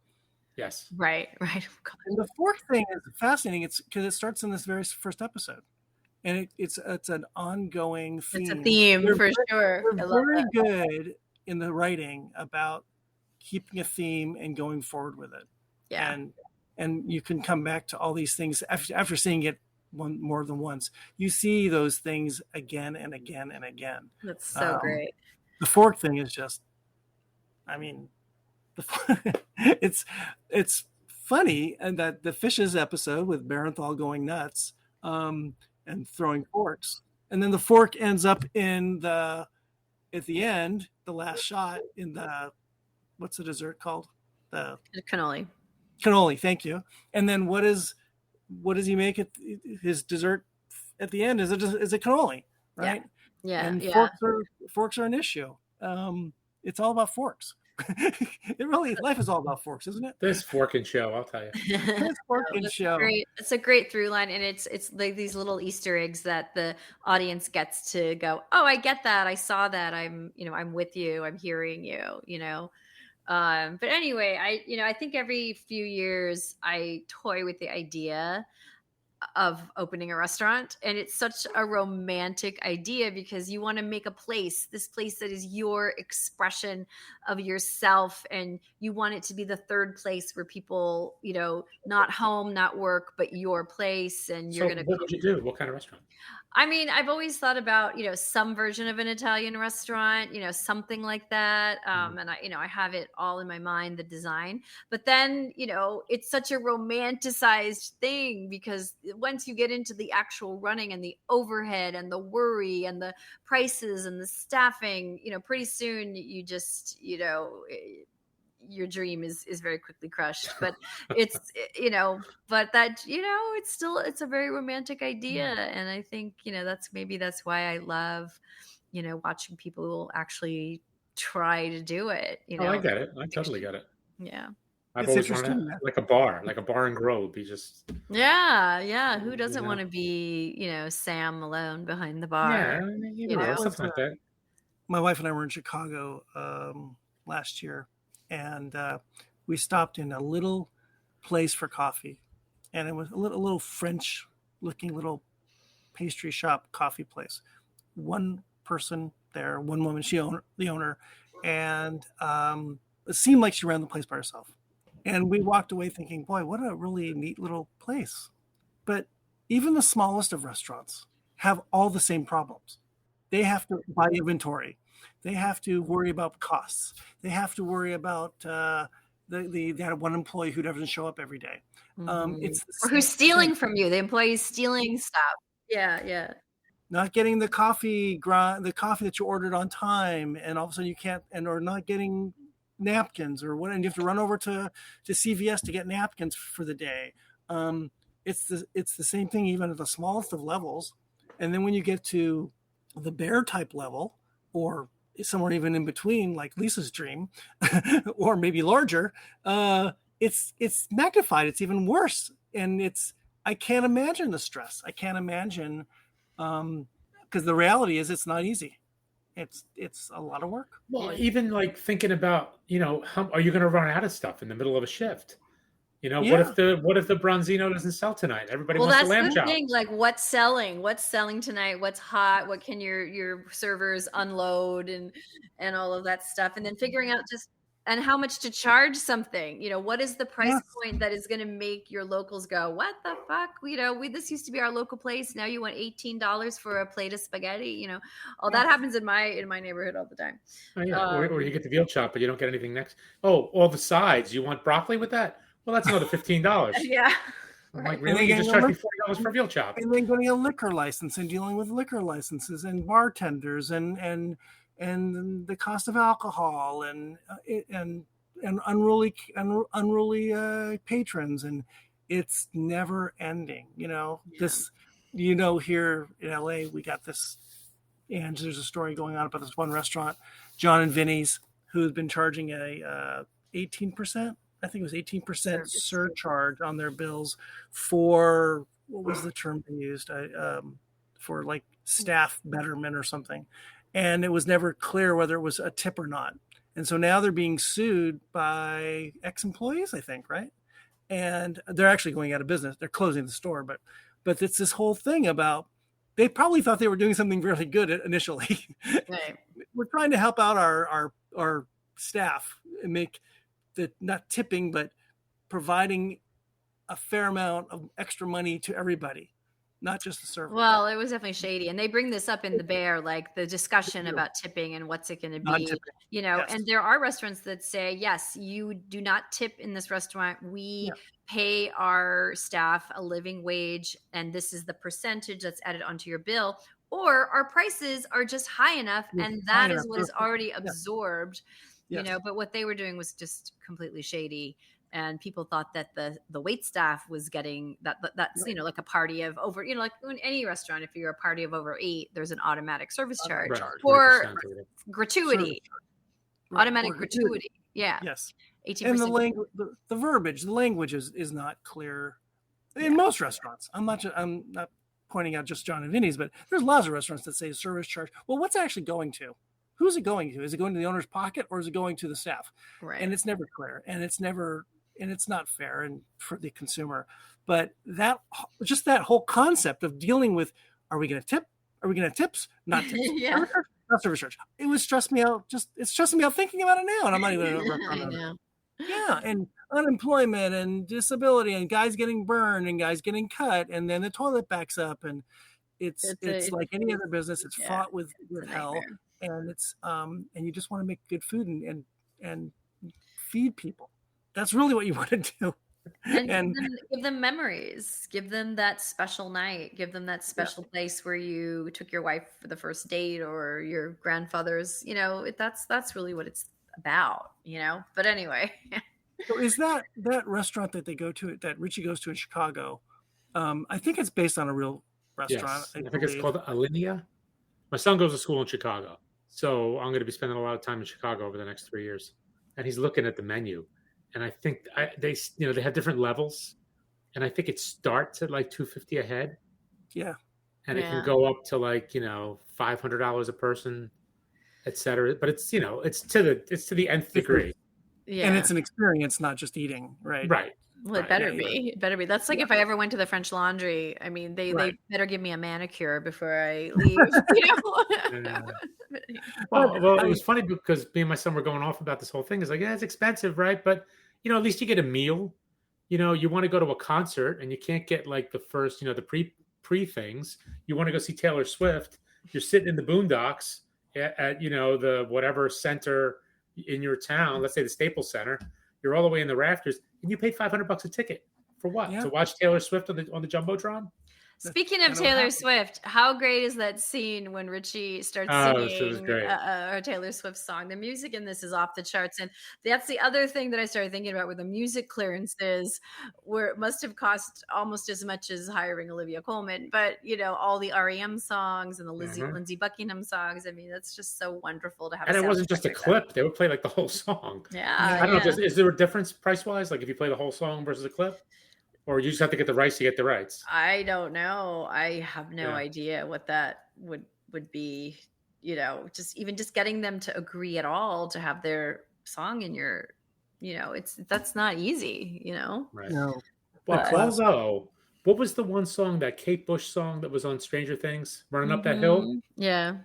Yes.
Right.
And the fork thing is fascinating. It's because it starts in this very first episode. And it's an ongoing theme.
It's a theme for sure.
They're very good in the writing about keeping a theme and going forward with it.
Yeah.
And you can come back to all these things after seeing it more than once. You see those things again and again and again.
That's so great.
The fork thing is just, it's funny, and that the fishes episode with Barenthal going nuts and throwing forks, and then the fork ends up at the end, the last shot in the, what's the dessert called? The
cannoli.
Cannoli, thank you. And then what does he make it his dessert at the end is a cannoli, right?
Yeah.
And
Yeah.
forks are an issue. It's all about forks. Life is all about forks, isn't it?
This fork and show, I'll tell you.
This fork and show.
It's a great through line, and it's like these little Easter eggs that the audience gets to go, oh, I get that, I saw that, I'm with you, I'm hearing you, but anyway, I think every few years I toy with the idea of opening a restaurant, and it's such a romantic idea because you want to make this place that is your expression of yourself, and you want it to be the third place where people, not home, not work, but your place. And you're going to
what would you do? What kind of restaurant?
I mean, I've always thought about, some version of an Italian restaurant, something like that. And I have it all in my mind, the design, but then, it's such a romanticized thing because once you get into the actual running and the overhead and the worry and the prices and the staffing, pretty soon you just, your dream is very quickly crushed. But it's but that it's a very romantic idea, and I think that's why I love watching people actually try to do it.
I get it. I totally get it.
Yeah,
I've always wanted like a bar and grill. Be just
Who doesn't want to be Sam Malone behind the bar?
Something like that.
My wife and I were in Chicago last year. And we stopped in a little place for coffee, and it was a little French-looking little pastry shop coffee place. One person there, one woman, the owner, and it seemed like she ran the place by herself. And we walked away thinking, boy, what a really neat little place. But even the smallest of restaurants have all the same problems. They have to buy inventory. They have to worry about costs. They have to worry about that one employee who doesn't show up every day.
Or who's stealing from you. The employee's stealing stuff. Yeah.
Not getting the coffee that you ordered on time, and all of a sudden you can't, or not getting napkins or what, and you have to run over to CVS to get napkins for the day. It's the same thing even at the smallest of levels, and then when you get to the bear type level, or somewhere even in between, like Lisa's dream, or maybe larger, it's magnified. It's even worse. And I can't imagine the stress. I can't imagine, because the reality is it's not easy. It's a lot of work.
Well, even like thinking about, how are you going to run out of stuff in the middle of a shift? What if the branzino doesn't sell tonight? Everybody wants a lamb chop.
Well, that's the thing. Like, what's selling tonight? What's hot? What can your servers unload and all of that stuff? And then figuring out and how much to charge something. What is the price point that is going to make your locals go, what the fuck? This used to be our local place. Now you want $18 for a plate of spaghetti. All that happens in my neighborhood all the time.
Oh, yeah. Or you get the veal chop, but you don't get anything next. Oh, all the sides. You want broccoli with that? Well, that's another $15.
Yeah.
I'm like, really? You just charge me $40 for a veal chop?
And then getting a liquor license and dealing with liquor licenses and bartenders and the cost of alcohol and unruly patrons, and it's never ending. Here in LA we got this, and there's a story going on about this one restaurant, John and Vinny's, who's been charging a 18%. I think it was 18% surcharge on their bills for, what was the term they used? For like staff betterment or something. And it was never clear whether it was a tip or not. And so now they're being sued by ex-employees, I think, right? And they're actually going out of business. They're closing the store, but it's this whole thing about, they probably thought they were doing something really good initially. Right. We're trying to help out our staff and make not tipping, but providing a fair amount of extra money to everybody, not just the server.
Well, it was definitely shady. And they bring this up in the Bear, like the discussion about tipping and what's it going to be, yes. And there are restaurants that say, yes, you do not tip in this restaurant. We pay our staff a living wage, and this is the percentage that's added onto your bill. Or our prices are just high enough, and that is what is already absorbed. Yes. But what they were doing was just completely shady. and people thought that the wait staff was getting that's
Right.
like a party of over, like in any restaurant, if you're a party of over 8, there's an automatic service charge
Right,
for
20% or whatever.
gratuity,
Right.
automatic
Or
gratuity. Yeah,
Yes.
18%.
And the language, the verbiage, the language is not clear in most restaurants. I'm not pointing out just John and Vinny's, but there's lots of restaurants that say service charge. Well, what's it actually going to? Who's it going to? Is it going to the owner's pocket or is it going to the staff?
Right.
And it's never clear, and it's not fair and for the consumer. But that whole concept of dealing with, are we going to tip? Are we going to tips? Not tips.
Yeah.
Not service charge. It's stressing me out thinking about it now, and I'm not even.
I know.
Yeah, and unemployment and disability and guys getting burned and guys getting cut, and then the toilet backs up, and it's like any other business. It's fraught with hell, and it's and you just want to make good food and feed people. That's really what you want to do.
And give them memories, give them that special night, give them that special place where you took your wife for the first date, or your grandfather's, that's really what it's about, but anyway.
So is that restaurant that they go to, that Richie goes to in Chicago, I think it's based on a real restaurant.
Yes. I think it's called Alinea. My son goes to school in Chicago, so I'm going to be spending a lot of time in Chicago over the next 3 years, and he's looking at the menu. And I think they have different levels, and I think it starts at like $250 a head.
Yeah,
and it can go up to like $500 a person, etc. But it's it's to the nth degree.
Yeah,
and it's an experience, not just eating, right?
Right.
Well, it better be. It better be. That's like if I ever went to the French Laundry. I mean, they better give me a manicure before I leave.
Well, it was funny because me and my son were going off about this whole thing. It's like, it's expensive, right? But at least you get a meal. You want to go to a concert and you can't get like the first, the pre things. You want to go see Taylor Swift. You're sitting in the boondocks at the whatever center in your town. Let's say the Staples Center. You're all the way in the rafters, and you paid $500 a ticket for what? Yeah. To watch Taylor Swift on the Jumbotron?
Speaking of Taylor Swift, how great is that scene when Richie starts singing a Taylor Swift song? The music in this is off the charts. And that's the other thing that I started thinking about with the music clearances, where it must have cost almost as much as hiring Olivia Colman. But, all the REM songs and the Lindsey Buckingham songs. I mean, that's just so wonderful to have.
And it wasn't just a clip. They would play like the whole song.
Yeah.
I don't know. Is there a difference price-wise? Like if you play the whole song versus a clip? Or you just have to get the rights to get the rights?
I don't know. I have no idea what that would be. Just getting them to agree at all to have their song in your, that's not easy.
Right. No. Well, although, what was the one song, that Kate Bush song that was on Stranger Things, Running Up That Hill?
Yeah.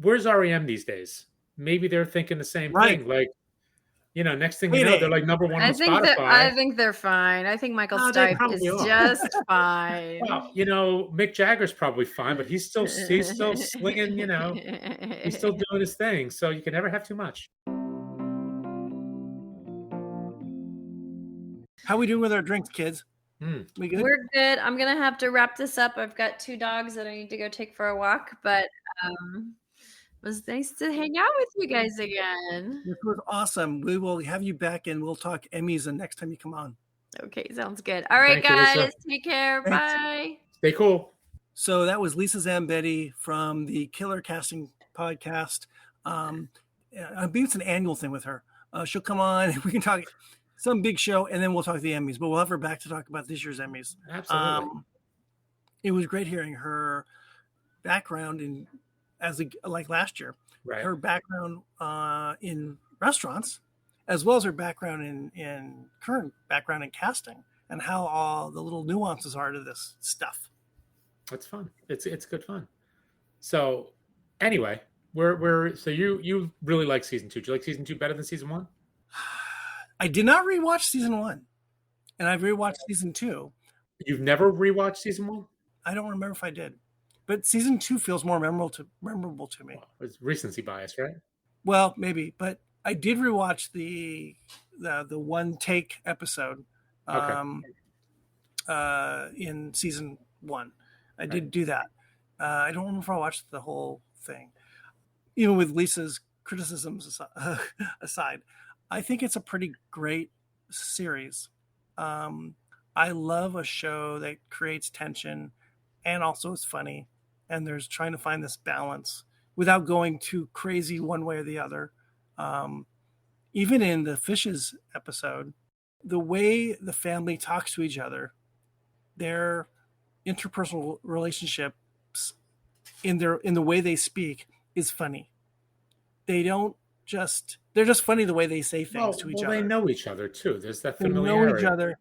Where's REM these days? Maybe they're thinking the same thing. Like, next thing you know, they're like number one on Spotify.
I think they're fine. I think Michael Stipe is just fine.
Well, Mick Jagger's probably fine, but he's still slinging, he's still doing his thing. So you can never have too much.
How we doing with our drinks, kids?
We
good?
We're good. I'm going to have to wrap this up. I've got 2 dogs that I need to go take for a walk, but it was nice to hang out with you guys again.
This was awesome. We will have you back, and we'll talk Emmys the next time you come on.
Okay, sounds good. All right, guys, take care.
Thanks.
Bye.
Stay cool.
So that was Lisa Zambetti from the Killer Casting podcast. I think it's an annual thing with her. She'll come on, and we can talk some big show, and then we'll talk the Emmys. But we'll have her back to talk about this year's Emmys.
Absolutely.
It was great hearing her background in. Like last year, her background in restaurants, as well as her background in current background in casting, and how all the little nuances are to this stuff.
It's fun. It's good fun. So anyway, so you really like season 2. Do you like season 2 better than season 1?
I did not rewatch season 1, and I've rewatched season 2.
You've never rewatched season 1?
I don't remember if I did. But season 2 feels more memorable to me.
Well, it's recency bias, right?
Well, maybe, but I did rewatch the one take episode in season 1. I did do that. I don't remember if I watched the whole thing. Even with Lisa's criticisms aside, I think it's a pretty great series. I love a show that creates tension and also is funny. And there's trying to find this balance without going too crazy one way or the other. Even in the Fishes episode, the way the family talks to each other, their interpersonal relationships in the way they speak is funny. They're just funny the way they say things to each other.
They know each other too. There's that
They
familiarity.
know each other,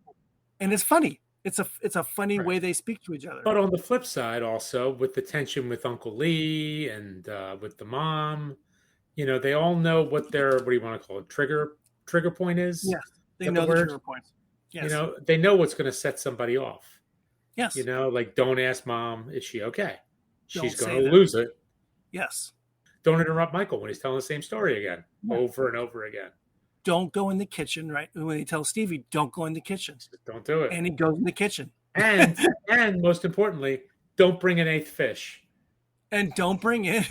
and it's funny. It's a funny way they speak to each other.
But on the flip side, also with the tension with Uncle Lee and with the mom, they all know what their, what do you want to call it, trigger point is.
Yes, they know the trigger points. Yes.
They know what's going to set somebody off.
Yes.
Like, don't ask mom, is she okay? She's going to
that.
lose it.
Yes.
Don't interrupt Michael when he's telling the same story again, over and over again.
Don't go in the kitchen, right? When he tells Stevie, don't go in the kitchen.
Don't do it.
And he goes in the kitchen.
And most importantly, don't bring an eighth fish.
And don't bring it.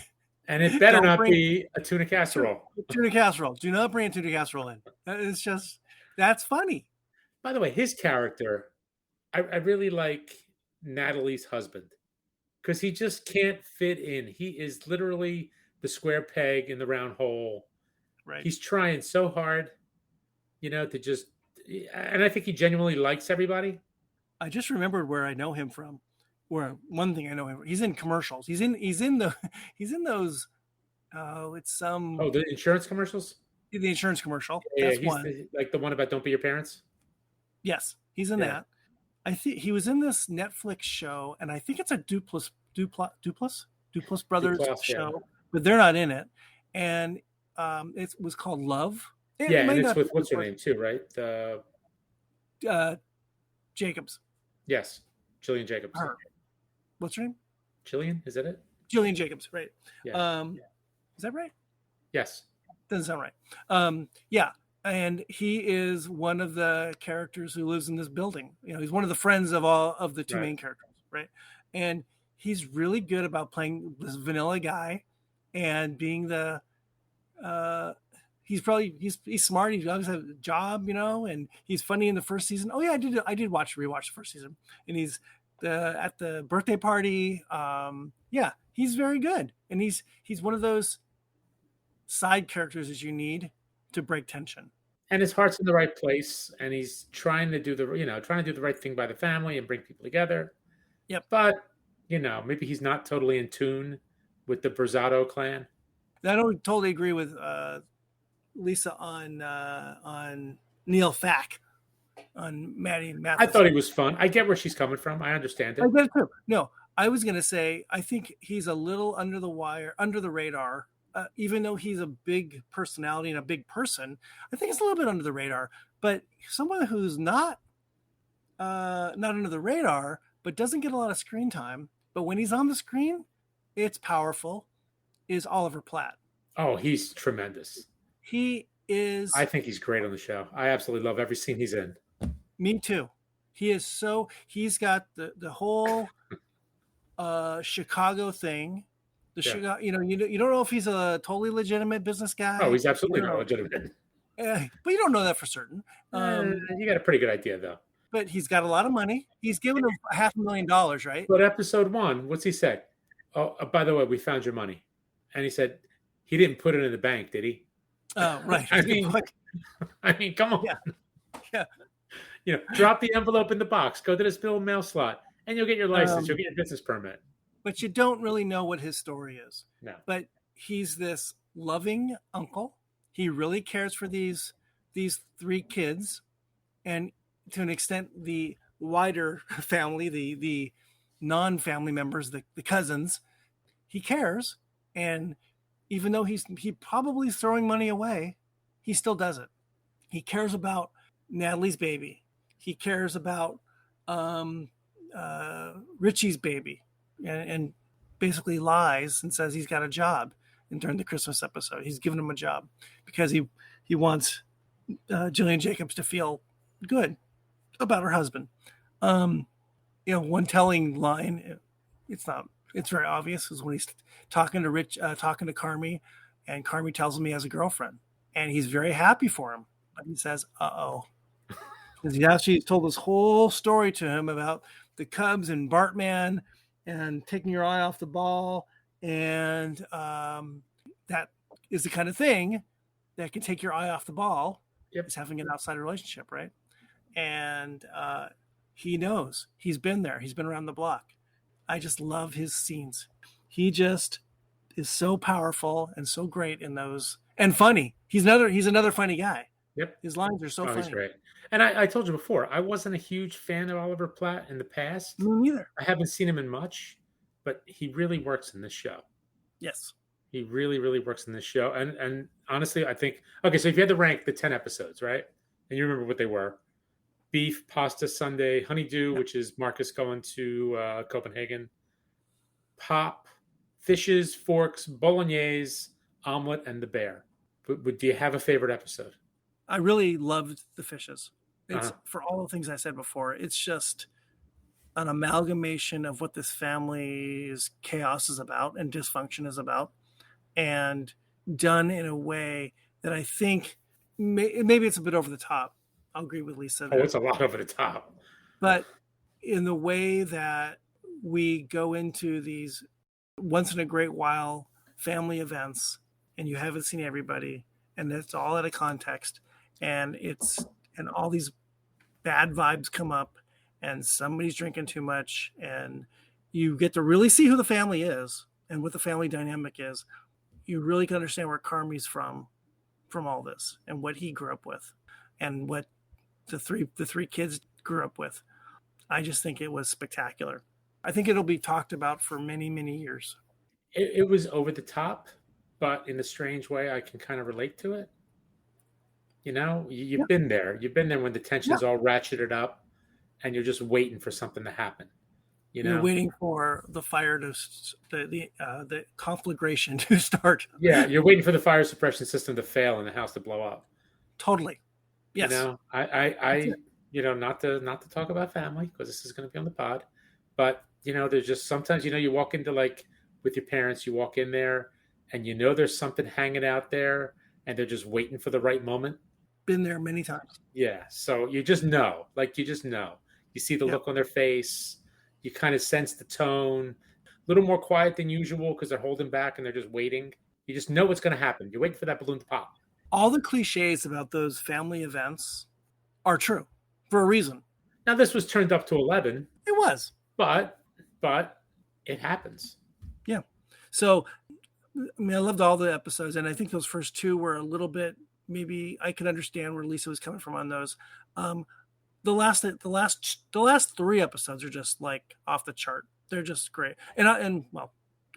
And it better not be a tuna casserole.
Tuna casserole. Do not bring a tuna casserole in. It's just, that's funny.
By the way, his character, I really like Natalie's husband because he just can't fit in. He is literally the square peg in the round hole.
Right.
He's trying so hard, to just, and I think he genuinely likes everybody.
I just remembered where I know him from. Where one thing I know him from. He's in commercials. He's in those.
The insurance commercials.
The insurance commercial.
Yeah,
that's
he's
one.
Like the one about Don't Be Your Parents.
Yes, he's in that. I think he was in this Netflix show, and I think it's a Duplass Brothers show, but they're not in it. And it was called Love.
And it's with what's her name too, right?
Jacobs.
Yes, Jillian Jacobs.
Her. What's her name?
Jillian, is that it?
Jillian Jacobs, right?
Yeah.
Is that right?
Yes.
Doesn't sound right. Yeah. And he is one of the characters who lives in this building. He's one of the friends of all of the two main characters, right? And he's really good about playing this vanilla guy and being the he's smart. He obviously has a job, and he's funny in the first season. Oh yeah, I did rewatch the first season, and he's at the birthday party. He's very good, and he's one of those side characters that you need to break tension.
And his heart's in the right place, and he's trying to do the right thing by the family and bring people together.
Yep.
But maybe he's not totally in tune with the Berzato clan.
I don't totally agree with Lisa on Neil Fack, on Manny and Matt.
I thought he was fun. I get where she's coming from. I understand it.
I get it too. No, I was going to say, I think he's a little under the radar. Even though he's a big personality and a big person, I think it's a little bit under the radar. But someone who's not under the radar, but doesn't get a lot of screen time, but when he's on the screen, it's powerful, is Oliver Platt.
Oh, he's tremendous.
He is.
I think he's great on the show. I absolutely love every scene he's in.
Me too. He's got the whole Chicago thing. Chicago, you don't know if he's a totally legitimate business guy.
Oh, he's absolutely not legitimate.
But you don't know that for certain.
You got a pretty good idea, though.
But he's got a lot of money. He's given him $500,000, right?
But episode 1, what's he say? Oh, by the way, we found your money. And he said he didn't put it in the bank, did he?
Oh, right.
I mean, come on.
Yeah.
Drop the envelope in the box. Go to this bill mail slot, and you'll get your license. You'll get your business permit.
But you don't really know what his story is.
No.
But he's this loving uncle. He really cares for these 3 kids, and to an extent, the wider family, the non-family members, the cousins. He cares, and even though he probably is throwing money away, he still does it. He cares about Natalie's baby. He cares about Richie's baby. And basically lies and says he's got a job. And during the Christmas episode, he's given him a job because he wants Jillian Jacobs to feel good about her husband. One telling line, it's very obvious, is when he's talking to Carmy, and Carmy tells him he has a girlfriend, and he's very happy for him, but he says, "Uh-oh." Yeah, she told this whole story to him about the Cubs and Bartman and taking your eye off the ball. And that is the kind of thing that can take your eye off the ball.
Yep.
Is having an outside relationship, right? And he knows. He's been there. He's been around the block. I just love his scenes. He just is so powerful and so great in those, and funny. He's another funny guy.
Yep.
His lines are so funny.
He's great. And I told you before, I wasn't a huge fan of Oliver Platt in the past.
Me neither.
I haven't seen him in much, but he really works in this show.
Yes.
He really, really works in this show. And honestly, I think, okay, so if you had to rank the 10 episodes, right? And you remember what they were: beef, pasta, Sunday, honeydew, which is Marcus going to Copenhagen, pop, fishes, forks, bolognese, omelet, and the bear. But do you have a favorite episode?
I really loved the fishes. It's for all the things I said before. It's just an amalgamation of what this family's chaos is about and dysfunction is about, and done in a way that I think maybe it's a bit over the top. I'll agree with Lisa.
Oh, it's a lot over the top.
But in the way that we go into these once in a great while family events, and you haven't seen everybody, and it's all out of context, and all these bad vibes come up, and somebody's drinking too much, and you get to really see who the family is and what the family dynamic is. You really can understand where Carmy's from all this, and what he grew up with, and what the three kids grew up with. I just think it was spectacular. I think it'll be talked about for many, many years.
It was over the top, but in a strange way, I can kind of relate to it. You know, you've been there. You've been there when the tension's all ratcheted up, and you're just waiting for something to happen. You're
waiting for the fire to the conflagration to start.
Yeah, you're waiting for the fire suppression system to fail and the house to blow up.
Totally. Yes.
I not to talk about family, because this is going to be on the pod, but there's just sometimes you walk into, like, with your parents, you walk in there and there's something hanging out there, and they're just waiting for the right moment.
Been there many times.
Yeah, so you just know. You see the look on their face. You kind of sense the tone. A little more quiet than usual because they're holding back and they're just waiting. You just know what's going to happen. You're waiting for that balloon to pop.
All the cliches about those family events are true for a reason.
Now, this was turned up to 11.
It was.
But it happens. Yeah.
So, I loved all the episodes, and I think those first two were a little bit, maybe I could understand where Lisa was coming from on those. The last three episodes are just, like, off the chart. They're just great. And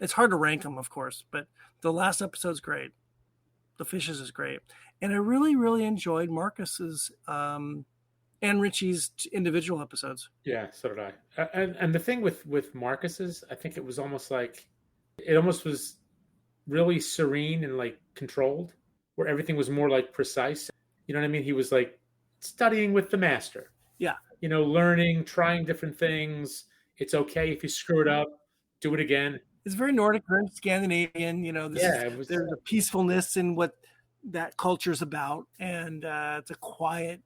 it's hard to rank them, of course, but the last episode's great. The Fishes is great. And I really, really enjoyed Marcus's and Richie's individual episodes.
Yeah, so did I. And the thing with Marcus's, I think it was almost like, it almost was really serene and, like, controlled, where everything was more, like, precise. You know what I mean? He was, like, studying with the master.
Yeah.
Learning, trying different things. It's okay if you screw it up, do it again.
It's very Nordic, very Scandinavian. There's a peacefulness in what that culture is about, and it's a quiet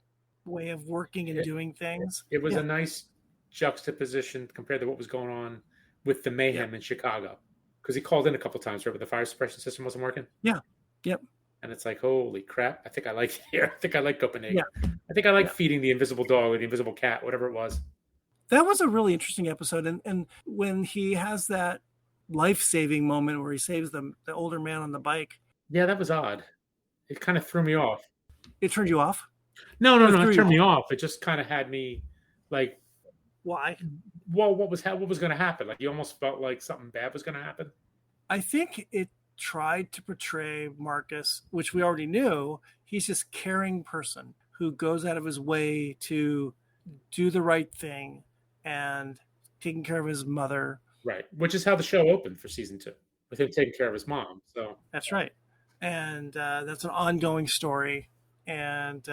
way of working and doing things.
It was a nice juxtaposition compared to what was going on with the mayhem in Chicago, because he called in a couple of times, right, with the fire suppression system wasn't working.
Yeah. Yep.
And it's like, holy crap! I think I like it here. I think I like Copenhagen. Yeah. I think I like feeding the invisible dog or the invisible cat, whatever it was.
That was a really interesting episode, and when he has that life-saving moment where he saves the older man on the bike.
Yeah, that was odd. It kind of threw me off.
It turned you off?
No, it turned me off. It just kind of had me like,
why?
Well, what was going to happen? Like, you almost felt like something bad was going to happen.
I think it tried to portray Marcus, which we already knew. He's this caring person who goes out of his way to do the right thing and taking care of his mother.
Right, which is how the show opened for season 2, with him taking care of his mom. So
that's right, and that's an ongoing story, and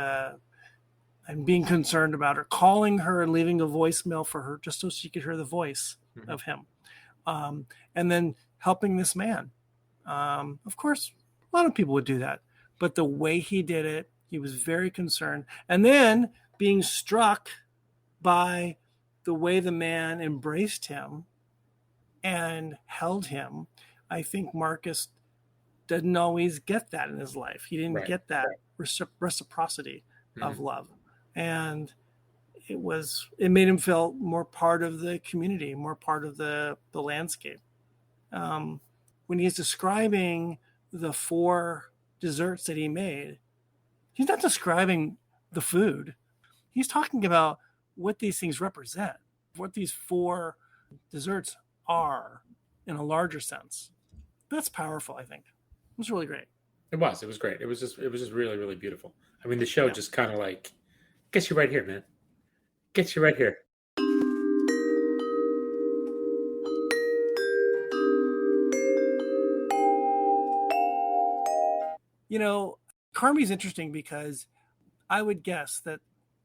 being concerned about her, calling her and leaving a voicemail for her just so she could hear the voice of him, and then helping this man. Of course, a lot of people would do that, but the way he did it, he was very concerned. And then being struck by the way the man embraced him and held him. I think Marcus didn't always get that in his life. He didn't get that reciprocity of love. And it made him feel more part of the community, more part of the landscape. When he's describing the 4 desserts that he made, he's not describing the food. He's talking about what these things represent, what these 4 desserts are in a larger sense. That's powerful, I think. It was really great.
It was great. It was just really, really beautiful. I mean, the show just kind of like gets you right here, man. Gets you right here.
You know, Carmy's interesting because I would guess that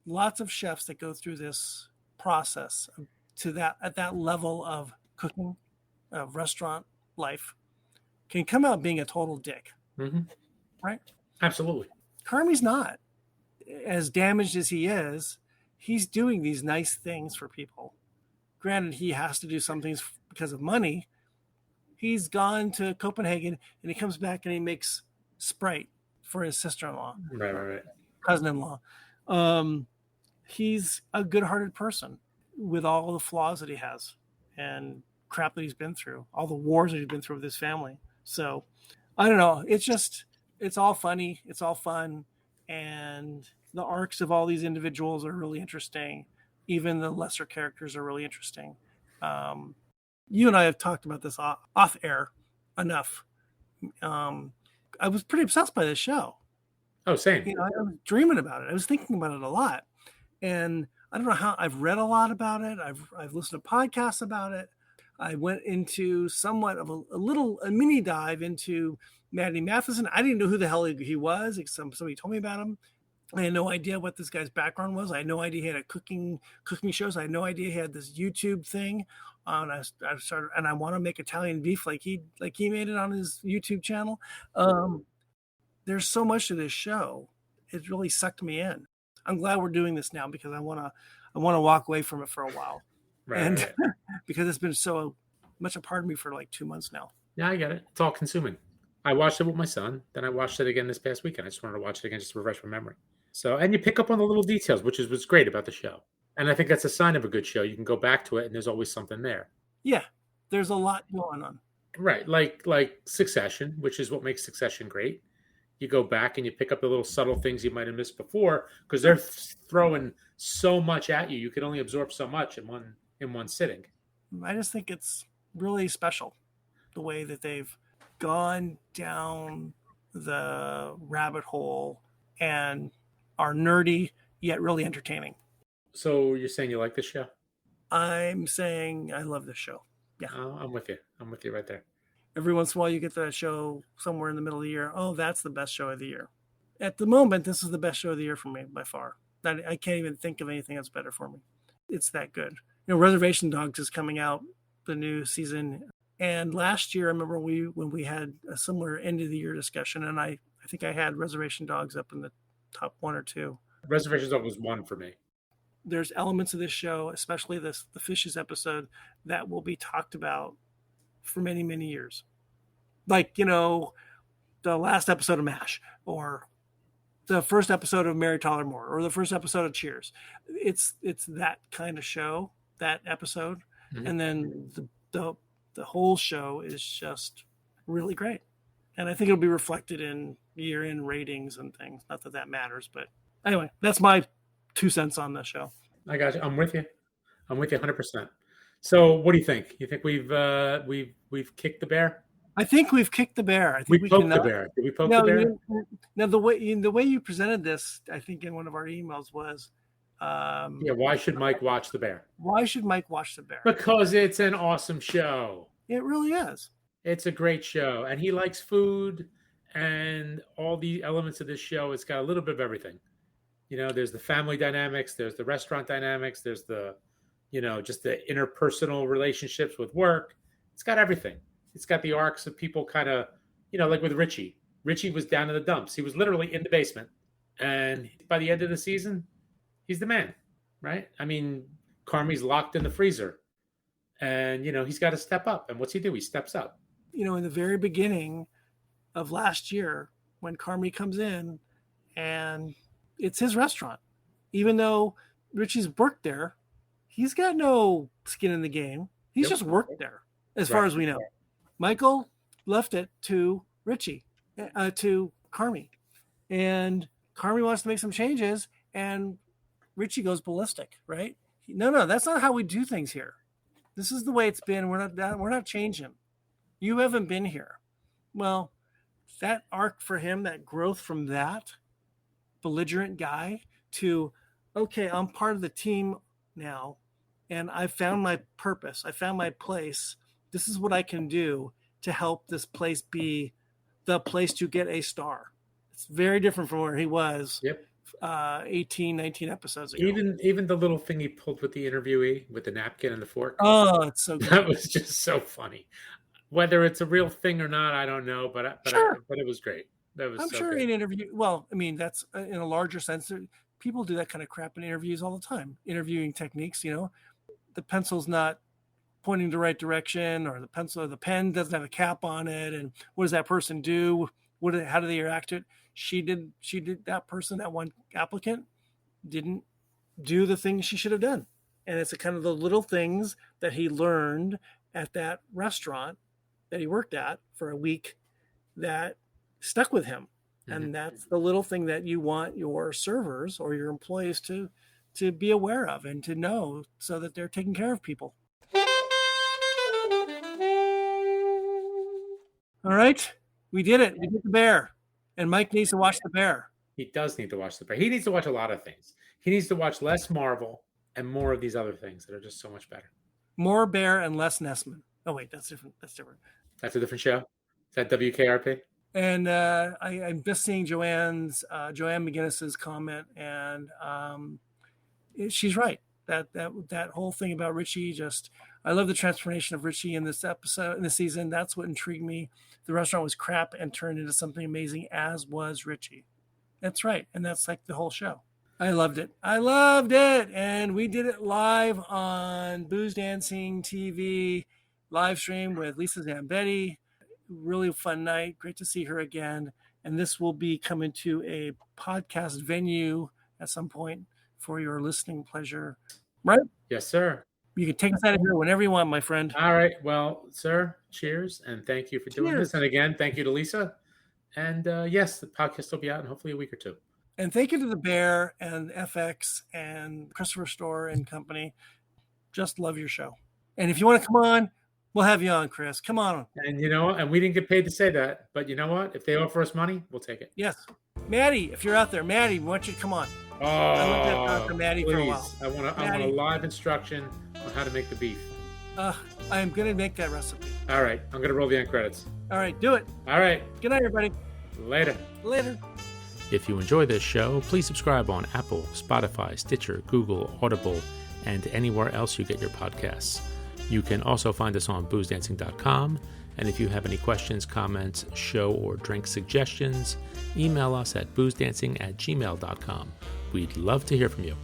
lots of chefs that go through this process at that level of cooking, of restaurant life, can come out being a total dick.
Mm-hmm.
Right?
Absolutely.
Carmy's not. As damaged as he is, he's doing these nice things for people. Granted, he has to do some things because of money. He's gone to Copenhagen and he comes back and he makes Sprite for his sister-in-law.
Right.
Cousin-in-law. He's a good-hearted person with all the flaws that he has and crap that he's been through, all the wars that he's been through with his family. So, I don't know. It's all funny. It's all fun. And the arcs of all these individuals are really interesting. Even the lesser characters are really interesting. You and I have talked about this off air enough. I was pretty obsessed by this show.
Oh, same.
I was dreaming about it. I was thinking about it a lot. And I don't know how. I've read a lot about it. I've listened to podcasts about it. I went into somewhat of a mini dive into Manny Matheson. I didn't know who the hell he was. Somebody told me about him. I had no idea what this guy's background was. I had no idea he had a cooking shows. I had no idea he had this YouTube thing. And I started, and I want to make Italian beef like he made it on his YouTube channel. There's so much to this show. It really sucked me in. I'm glad we're doing this now because I want to walk away from it for a while. Right. Because it's been so much a part of me for like 2 months now.
Yeah, I get it. It's all consuming. I watched it with my son. Then I watched it again this past weekend. I just wanted to watch it again just to refresh my memory. So, and you pick up on the little details, which is what's great about the show. And I think that's a sign of a good show. You can go back to it and there's always something there.
Yeah, there's a lot going on.
Right. Like Succession, which is what makes Succession great. You go back and you pick up the little subtle things you might have missed before because they're throwing so much at you. You can only absorb so much in one sitting.
I just think it's really special the way that they've gone down the rabbit hole and are nerdy yet really entertaining.
So you're saying you like this show?
I'm saying I love this show. Yeah.
Oh, I'm with you. I'm with you right there.
Every once in a while you get that show somewhere in the middle of the year. Oh, that's the best show of the year. At the moment, this is the best show of the year for me by far. I can't even think of anything that's better for me. It's that good. Reservation Dogs is coming out, the new season. And last year, I remember when we had a similar end of the year discussion, and I think I had Reservation Dogs up in the top 1 or 2.
Reservation Dogs was 1 for me.
There's elements of this show, especially the fishes episode, that will be talked about for many, many years. Like, the last episode of MASH, or the first episode of Mary Tyler Moore, or the first episode of Cheers. It's that kind of show, that episode. Mm-hmm. And then the whole show is just really great. And I think it'll be reflected in year-end ratings and things. Not that that matters, but anyway, that's my 2 cents on the show.
I got you. I'm with you 100%. So what do you think? You think we've kicked the bear?
I think we've kicked the bear. I think
we poked the bear. Did we poke the bear?
Now the way you presented this, I think in one of our emails was,
why should Mike watch the bear?
Why should Mike watch the bear?
Because it's an awesome show.
It really is.
It's a great show, and he likes food, and all the elements of this show. It's got a little bit of everything. There's the family dynamics, there's the restaurant dynamics, there's the, just the interpersonal relationships with work. It's got everything. It's got the arcs of people kind of, like with Richie. Richie was down in the dumps. He was literally in the basement. And by the end of the season, he's the man, right? I mean, Carmy's locked in the freezer, and he's got to step up. And what's he do? He steps up.
In the very beginning of last year, when Carmy comes in, and it's his restaurant, even though Richie's worked there, he's got no skin in the game. He's just worked there, as far as we know. Michael left it to Richie, to Carmy, and Carmy wants to make some changes, and Richie goes ballistic, right? No, that's not how we do things here. This is the way it's been. We're not changing. You haven't been here. Well, that arc for him, that growth from that belligerent guy to, okay, I'm part of the team now, and I found my purpose. I found my place. This is what I can do to help this place be the place to get a star. It's very different from where he was 18, 19 episodes ago.
Even the little thing he pulled with the interviewee with the napkin and the fork.
Oh, it's so good.
That was just so funny. Whether it's a real thing or not, I don't know, but it was great. That was. I'm so sure
in interview. Well, I mean, that's in a larger sense. People do that kind of crap in interviews all the time. Interviewing techniques, the pencil's not pointing the right direction, or the pen doesn't have a cap on it, and what does that person do? How do they react to it? She did. That person, that one applicant, didn't do the things she should have done, and it's kind of the little things that he learned at that restaurant that he worked at for a week that stuck with him. And that's the little thing that you want your servers or your employees to be aware of and to know, so that they're taking care of people. All right, we did it. We did the bear, and Mike needs to watch the bear.
He does need to watch the bear. He needs to watch a lot of things. He needs to watch less Marvel and more of these other things that are just so much better. More
bear and less Nessman. Oh wait, that's different.
That's a different show. Is that WKRP?
And I'm just seeing Joanne McGinnis's comment, and she's right. That whole thing about Richie, I love the transformation of Richie in this episode, in this season. That's what intrigued me. The restaurant was crap and turned into something amazing, as was Richie. That's right, and that's like the whole show. I loved it. And we did it live on Booze Dancing TV live stream with Lisa Zambetti. Really fun night. Great to see her again. And this will be coming to a podcast venue at some point for your listening pleasure. Right?
Yes, sir.
You can take us out of here whenever you want, my friend.
All right. Well, sir, cheers. And thank you for doing this. And again, thank you to Lisa. And yes, the podcast will be out in hopefully a week or two.
And thank you to the Bear and FX and Christopher Store and company. Just love your show. And if you want to come on, we'll have you on, Chris. Come on.
And and we didn't get paid to say that, but you know what? If they offer us money, we'll take it.
Yes. Maddie, if you're out there, Maddie, we want you to come on.
Oh,
I looked at Dr. Maddie for a while.
I want a live instruction on how to make the beef.
I am going to make that recipe.
All right. I'm going to roll the end credits.
All right. Do it.
All right.
Good night, everybody.
Later.
If you enjoy this show, please subscribe on Apple, Spotify, Stitcher, Google, Audible, and anywhere else you get your podcasts. You can also find us on boozdancing.com. And if you have any questions, comments, show or drink suggestions, email us at boozdancing@gmail.com. We'd love to hear from you.